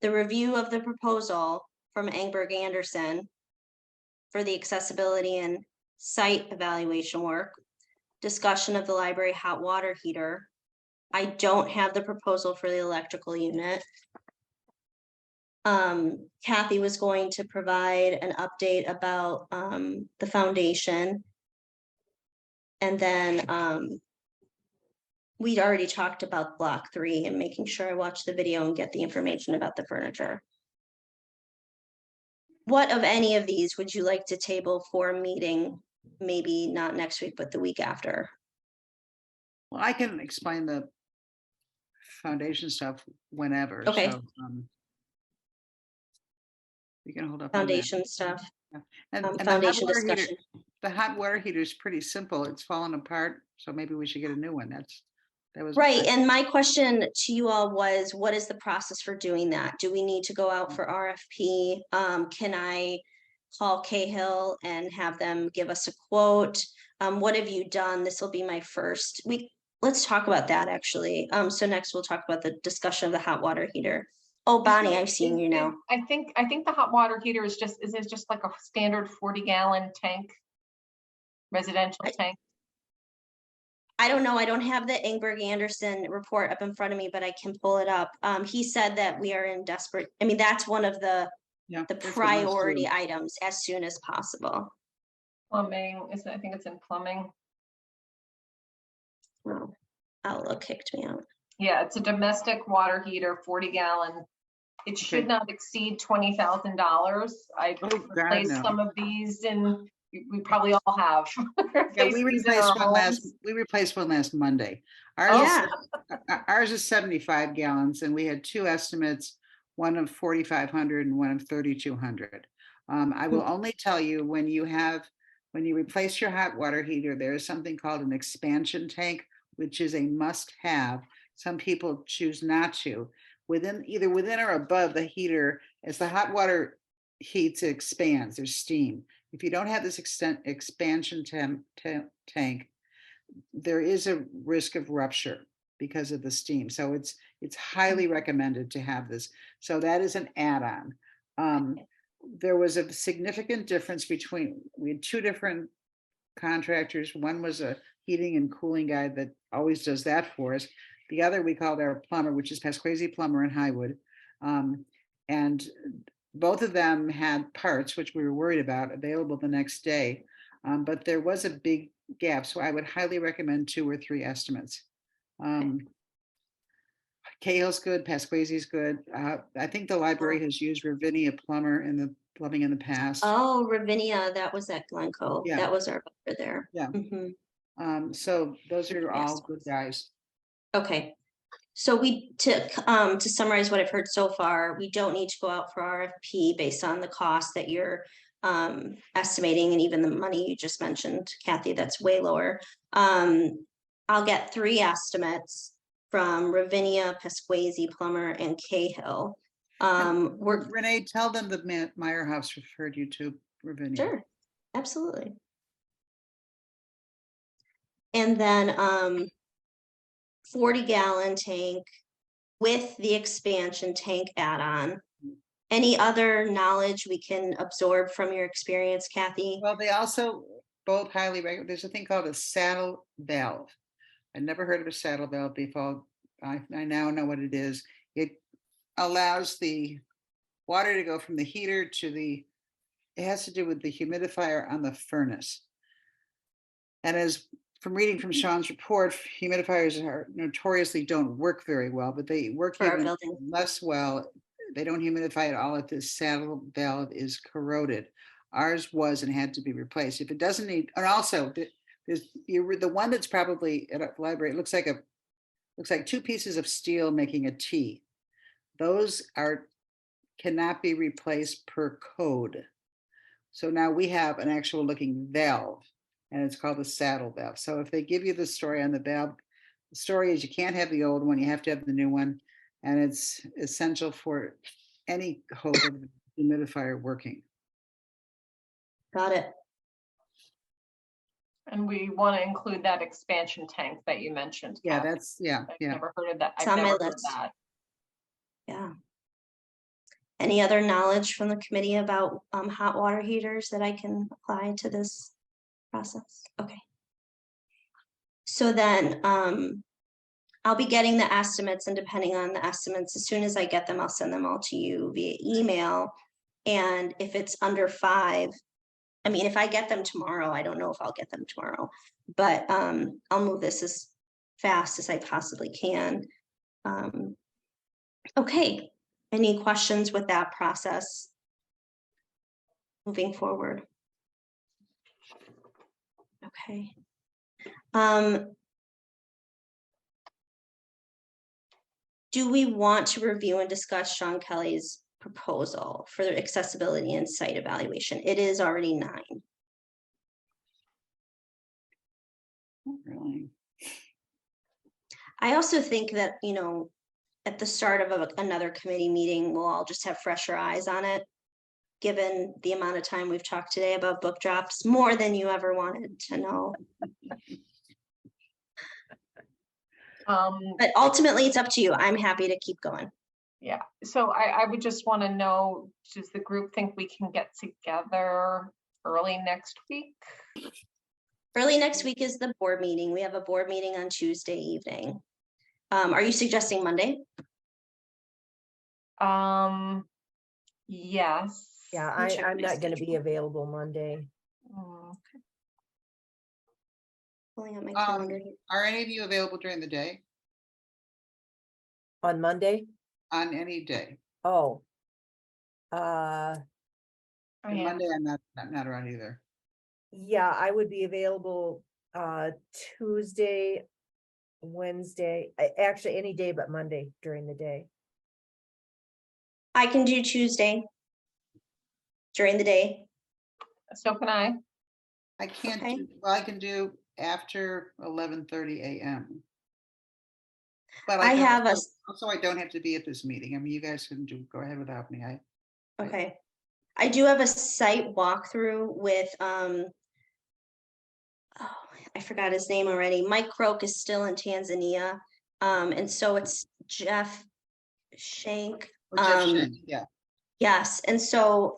the review of the proposal from Engberg Anderson for the accessibility and site evaluation work, discussion of the library hot water heater. I don't have the proposal for the electrical unit. Kathy was going to provide an update about the foundation. And then we'd already talked about block 3 and making sure I watch the video and get the information about the furniture. What of any of these would you like to table for a meeting? Maybe not next week, but the week after. Well, I can explain the foundation stuff whenever. Okay. So, you can hold up on that. Foundation stuff, And the hot foundation water heater, discussion. the hot water heater is pretty simple. It's fallen apart, so maybe we should get a new one. That was Right, and my question to you all was, what is the process for doing that? Do we need to go out for RFP? Can I call Cahill and have them give us a quote? What have you done? This will be my first week. Let's talk about that actually. So next we'll talk about the discussion of the hot water heater. Oh, Bonnie, I've seen you now. I think the hot water heater is just like a standard 40-gallon tank, residential tank. I don't know. I don't have the Engberg Anderson report up in front of me, but I can pull it up. He said that we are in desperate, I mean, that's one of the that's what most priority do. items as soon as possible. Plumbing, I think it's in plumbing. Oh, Outlook kicked me out. Yeah, it's a domestic water heater, 40-gallon. It should Okay. not exceed $20,000. I've Oh, God, replaced no. some of these, and we probably all have. Yeah, we Replaced these in our homes. replaced one last Monday. Yeah. Ours is 75 gallons and we had two estimates, one of 4,500 and one of 3,200. I will only tell you when you replace your hot water heater, there is something called an expansion tank, which is a must-have. Some people choose not to. Either within or above the heater, as the hot water heats, it expands, there's steam. If you don't have this expansion tank, there is a risk of rupture because of the steam. So it's highly recommended to have this. So that is an add-on. There was a significant difference we had two different contractors. One was a heating and cooling guy that always does that for us. The other we called our plumber, which is Pasquesi Plumber in Highwood. And both of them had parts, which we were worried about, available the next day. But there was a big gap. So I would highly recommend 2 or 3 estimates. Cahill's good, Pasquesi's good. I think the library has used Ravinia Plumber in the plumbing in the past. Oh, Ravinia, that was at Glencoe. Yeah. That was our vendor there. Yeah. Mhm. So those are all good guys. Okay. So to summarize what I've heard so far, we don't need to go out for RFP based on the cost that you're estimating, and even the money you just mentioned, Kathy, that's way lower. I'll get 3 estimates from Ravinia, Pasquesi Plumber, and Cahill. Renee, tell them that Meierhoff's referred you to Ravinia. Sure, absolutely. And then 40-gallon tank with the expansion tank add-on. Any other knowledge we can absorb from your experience, Kathy? Well, they also both highly recommend. There's a thing called a saddle valve. I'd never heard of a saddle valve before. I now know what it is. It allows the water to go from the heater to it has to do with the humidifier on the furnace. And as from reading from Sean's report, humidifiers are notoriously don't work very well, but they work For our even building. less well. They don't humidify at all if this saddle valve is corroded. Ours was and had to be replaced. If it doesn't need, and also there's the one that's probably at a library, it looks like two pieces of steel making a T. Those cannot be replaced per code. So now we have an actual looking valve, and it's called a saddle valve. So if they give you the story on the valve, the story is you can't have the old one, you have to have the new one, and it's essential for any hose of humidifier working. Got it. And we want to include that expansion tank that you mentioned. Yeah, Kathy. that's, yeah, I've yeah. never heard of that. It's I've on my never heard of list. that. Yeah. Any other knowledge from the committee about hot water heaters that I can apply to this process? Okay. So then I'll be getting the estimates, and depending on the estimates, as soon as I get them, I'll send them all to you via email. And if it's under 5, I mean, if I get them tomorrow, I don't know if I'll get them tomorrow, but I'll move this as fast as I possibly can. Okay, any questions with that process moving forward? Okay. Do we want to review and discuss Sean Kelly's proposal for the accessibility and site evaluation? It is already 9. Not really. I also think that, you know, at the start of another committee meeting, we'll all just have fresher eyes on it, given the amount of time we've talked today about book drops, more than you ever wanted to know. But ultimately, it's up to you. I'm happy to keep going. Yeah, so I would just want to know, does the group think we can get together early next week? Early next week is the board meeting. We have a board meeting on Tuesday evening. Are you suggesting Monday? Yes. Yeah, Let me check I'm my not gonna be schedule. available Monday. Pulling up my calendar here. Are any of you available during the day? On Monday? On any day? Oh. I And am. Monday, I'm not around either. Yeah, I would be available Tuesday, Wednesday, actually any day but Monday during the day. I can do Tuesday during the day. So can I. I can't Okay. do, well, I can do after 11:30 a.m. But I can have a, also, I don't have to be at this meeting. I mean, you guys can go ahead without me. okay. I do have a site walkthrough with, oh, I forgot his name already. Mike Croak is still in Tanzania. And so it's Jeff Shank. Jeff Shank, yeah. Yes, and so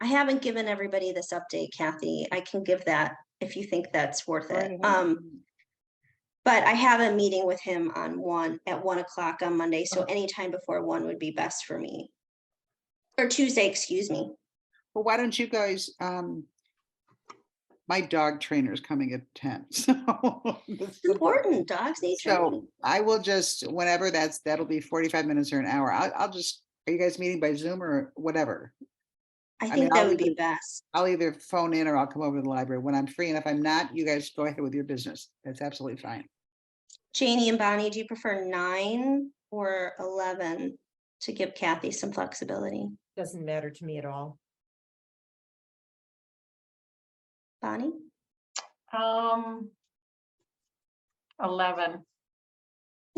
I haven't given everybody this update, Kathy. I can give that if you think that's worth it. But I have a meeting with him at 1 o'clock on Monday, so anytime before 1 would be best for me. Or Tuesday, excuse me. Well, why don't you guys, my dog trainer is coming at 10, so. It's important, dogs need training. So I will just, whenever that'll be 45 minutes or an hour. Are you guys meeting by Zoom or whatever? I mean, think that would be best. I'll either phone in or I'll come over to the library when I'm free. And if I'm not, you guys go ahead with your business. That's absolutely fine. Janie and Bonnie, do you prefer 9 or 11 to give Kathy some flexibility? Doesn't matter to me at all. Bonnie? 11.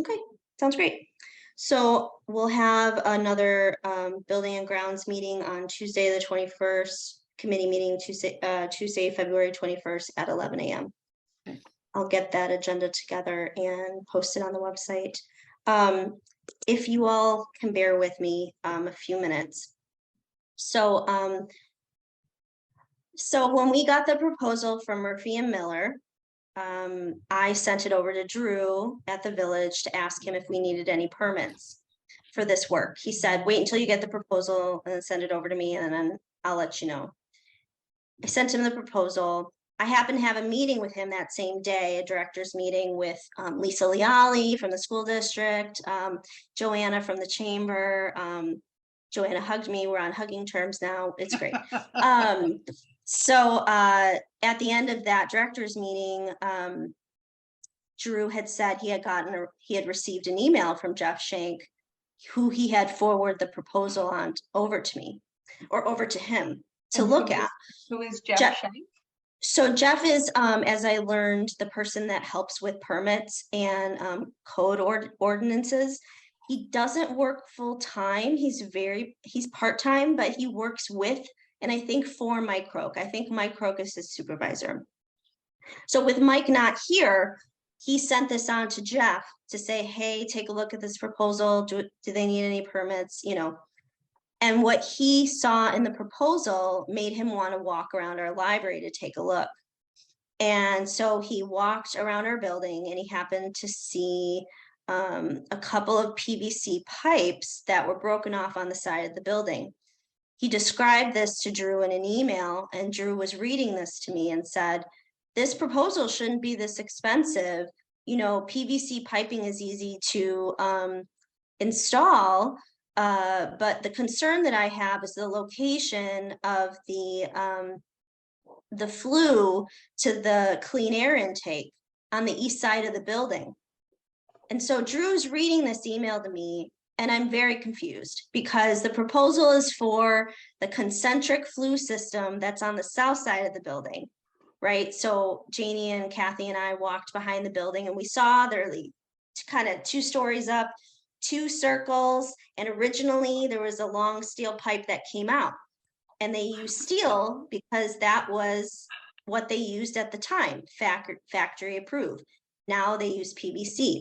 Okay, sounds great. So we'll have another building and grounds meeting on Tuesday, the 21st, committee meeting Tuesday, February 21st at 11 a.m. Okay. I'll get that agenda together and post it on the website. If you all can bear with me a few minutes. So when we got the proposal from Murphy and Miller, I sent it over to Drew at the village to ask him if we needed any permits for this work. He said, wait until you get the proposal and then send it over to me and then I'll let you know. I sent him the proposal. I happened to have a meeting with him that same day, a director's meeting with Lisa Leali from the school district, Joanna from the chamber. Joanna hugged me. We're on hugging terms now. It's great. So at the end of that director's meeting, Drew had said he had received an email from Jeff Shank, who he had forwarded the proposal on over to me, or over to him to And look at. Who is Jeff Jeff- Shank? So Jeff is, as I learned, the person that helps with permits and code ordinances. He doesn't work full time. He's part-time, but he works with, and I think for Mike Croak. I think Mike Croak is his supervisor. So with Mike not here, he sent this on to Jeff to say, hey, take a look at this proposal. Do they need any permits? You know, and what he saw in the proposal made him want to walk around our library to take a look. And so he walked around our building and he happened to see a couple of PVC pipes that were broken off on the side of the building. He described this to Drew in an email, and Drew was reading this to me and said, this proposal shouldn't be this expensive. You know, PVC piping is easy to install. But the concern that I have is the location of the flue to the clean air intake on the east side of the building. And so Drew's reading this email to me, and I'm very confused because the proposal is for the concentric flue system that's on the south side of the building, right? So Janie and Kathy and I walked behind the building and we saw there kind of 2 stories up, 2 circles, and originally there was a long steel pipe that came out, and they used steel because that was what they used at the time, factory approved. Now they use PVC.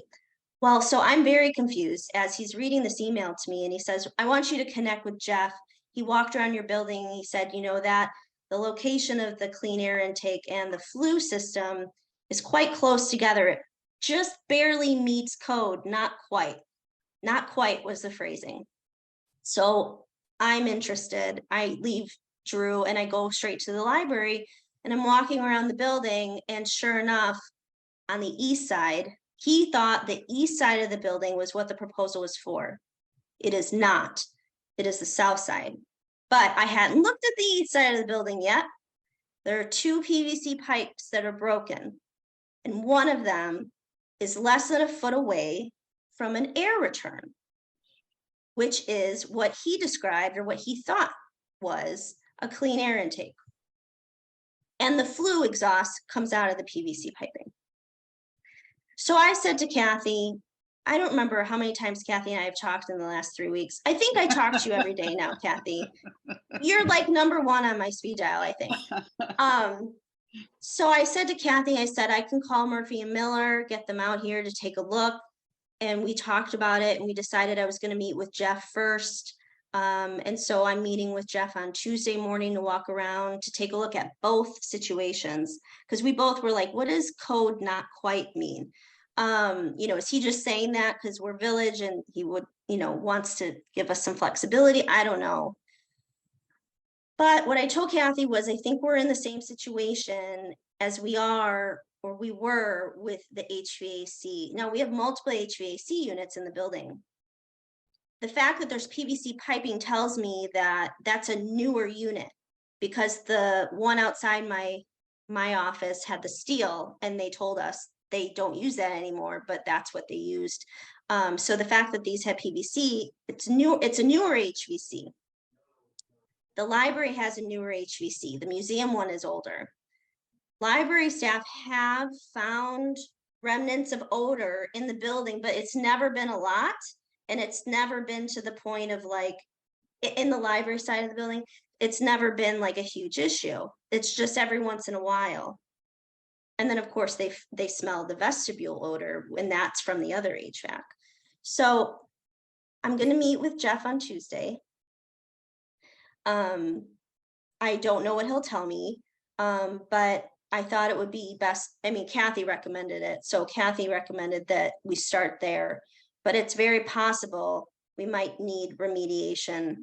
Well, so I'm very confused as he's reading this email to me, and he says, I want you to connect with Jeff. He walked around your building and he said, you know, that the location of the clean air intake and the flue system is quite close together. It just barely meets code, not quite. Not quite was the phrasing. So I'm interested. I leave Drew and I go straight to the library, and I'm walking around the building, and sure enough, on the east side, he thought the east side of the building was what the proposal was for. It is not. It is the south side. But I hadn't looked at the east side of the building yet. There are 2 PVC pipes that are broken, and one of them is less than a foot away from an air return, which is what he described, or what he thought was, a clean air intake. And the flue exhaust comes out of the PVC piping. So I said to Kathy, I don't remember how many times Kathy and I have talked in the last 3 weeks. I think I talk to you every day now, Kathy. You're like #1 on my speed dial, I think. So I said to Kathy, I said, I can call Murphy and Miller, get them out here to take a look. And we talked about it, and we decided I was going to meet with Jeff first. And so I'm meeting with Jeff on Tuesday morning to walk around to take a look at both situations, because we both were like, what does code not quite mean? You know, is he just saying that because we're village and he would, you know, wants to give us some flexibility? I don't know. But what I told Kathy was, I think we're in the same situation as we are, or we were, with the HVAC. Now we have multiple HVAC units in the building. The fact that there's PVC piping tells me that that's a newer unit, because the one outside my office had the steel, and they told us they don't use that anymore, but that's what they used. So the fact that these have PVC, it's a newer HVAC. The library has a newer HVAC. The museum one is older. Library staff have found remnants of odor in the building, but it's never been a lot. And it's never been to the point of, like, in the library side of the building, it's never been like a huge issue. It's just every once in a while. And then of course they smell the vestibule odor, and that's from the other HVAC. So I'm going to meet with Jeff on Tuesday. I don't know what he'll tell me, but I thought it would be best. I mean, Kathy recommended it. So Kathy recommended that we start there, but it's very possible we might need remediation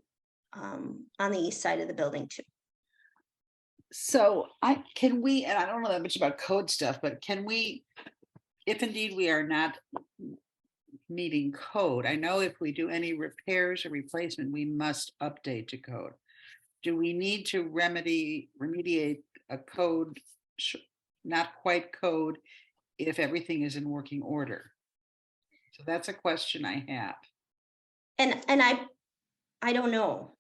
on the east side of the building too. So can we, and I don't know that much about code stuff, but can we, if indeed we are not meeting code, I know if we do any repairs or replacement, we must update to code. Do we need to remediate a code, not quite code, if everything is in working order? So that's a question I have. And I don't know.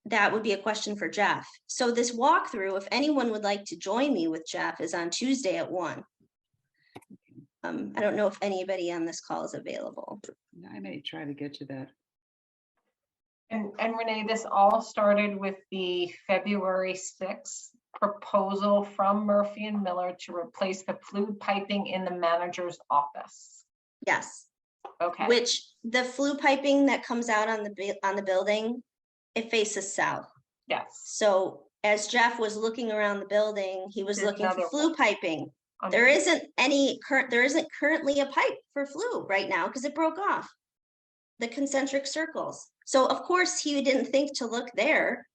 That would be a question for Jeff. So this walkthrough, if anyone would like to join me with Jeff, is on Tuesday at 1. I don't know if anybody on this call is available. I may try to get to that. And Renee, this all started with the February 6th proposal from Murphy and Miller to replace the flue piping in the manager's office. Yes, Okay. which the flue piping that comes out on the building, it faces south. Yes. So as Jeff was looking around the building, he was There's looking for another flue piping. There isn't currently a pipe for flue right now because it broke off the concentric circles. So of course he didn't think to look there.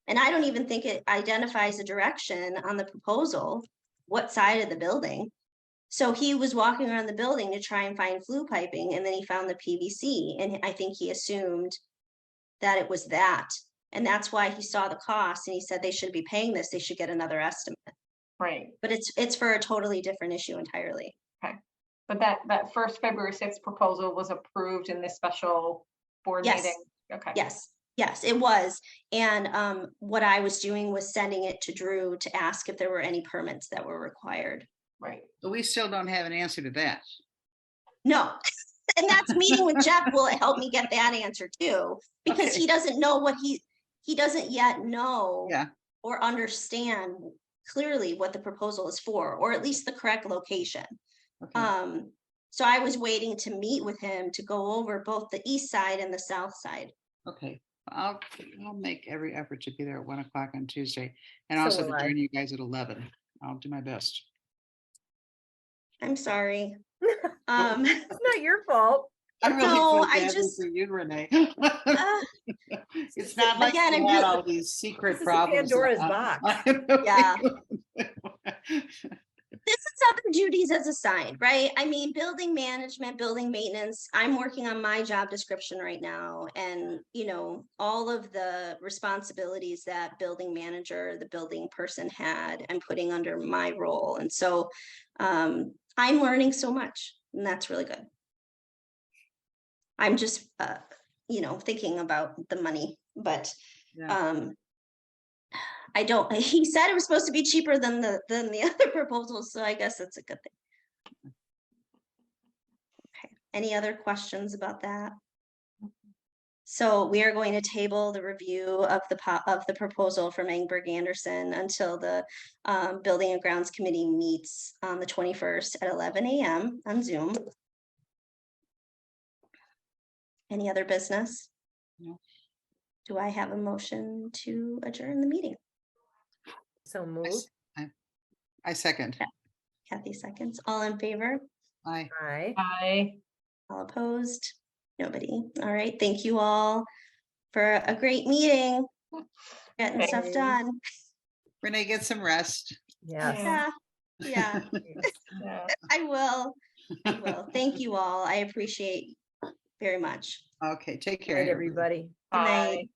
And I don't even think it identifies a direction on the proposal, what side of the building. So he was walking around the building to try and find flue piping, and then he found the PVC, and I think he assumed that it was that. And that's why he saw the cost and he said they should be paying this, they should get another estimate. Right. But it's for a totally different issue entirely. But that first February 6th proposal was approved in this special board Yes. meeting? Okay. Yes, it was. And what I was doing was sending it to Drew to ask if there were any permits that were required. Right. But we still don't have an answer to that. No, and that's meeting with Jeff will help me get that answer too, because Okay. he doesn't know what he doesn't yet know Yeah. or understand clearly what the proposal is for, or at least the correct location. Okay. So I was waiting to meet with him to go over both the east side and the south side. Okay. I'll make every effort to be there at 1 o'clock on Tuesday, and So also will to I. join you guys at 11. I'll do my best. I'm sorry. It's not your fault. I really No, feel I badly just- for you, Renee. uh, It's not like again, you I'm had really- all these secret This is problems. Pandora's box. Yeah. This is other duties as assigned, right? I mean, building management, building maintenance, I'm working on my job description right now. And, all of the responsibilities that building manager, the building person had, I'm putting under my role. And so I'm learning so much, and that's really good. I'm just, thinking about the money, but Yeah. I don't, he said it was supposed to be cheaper than the other proposals, so I guess that's a good thing. Okay, any other questions about that? So we are going to table the review of the proposal from Engberg Anderson until the Building and Grounds Committee meets on the 21st at 11 a.m. on Zoom. Any other business? No. Do I have a motion to adjourn the meeting? So moved. I second. Kathy seconds. All in favor? Aye. Aye. Bye. All opposed? Nobody. All right. Thank you all for a great meeting. Getting stuff Okay. done. Renee, get some rest. Yes. Yeah, Yeah. I will. Thank you all. I appreciate very much. Okay, take Good care. night, everybody. Good night. Bye.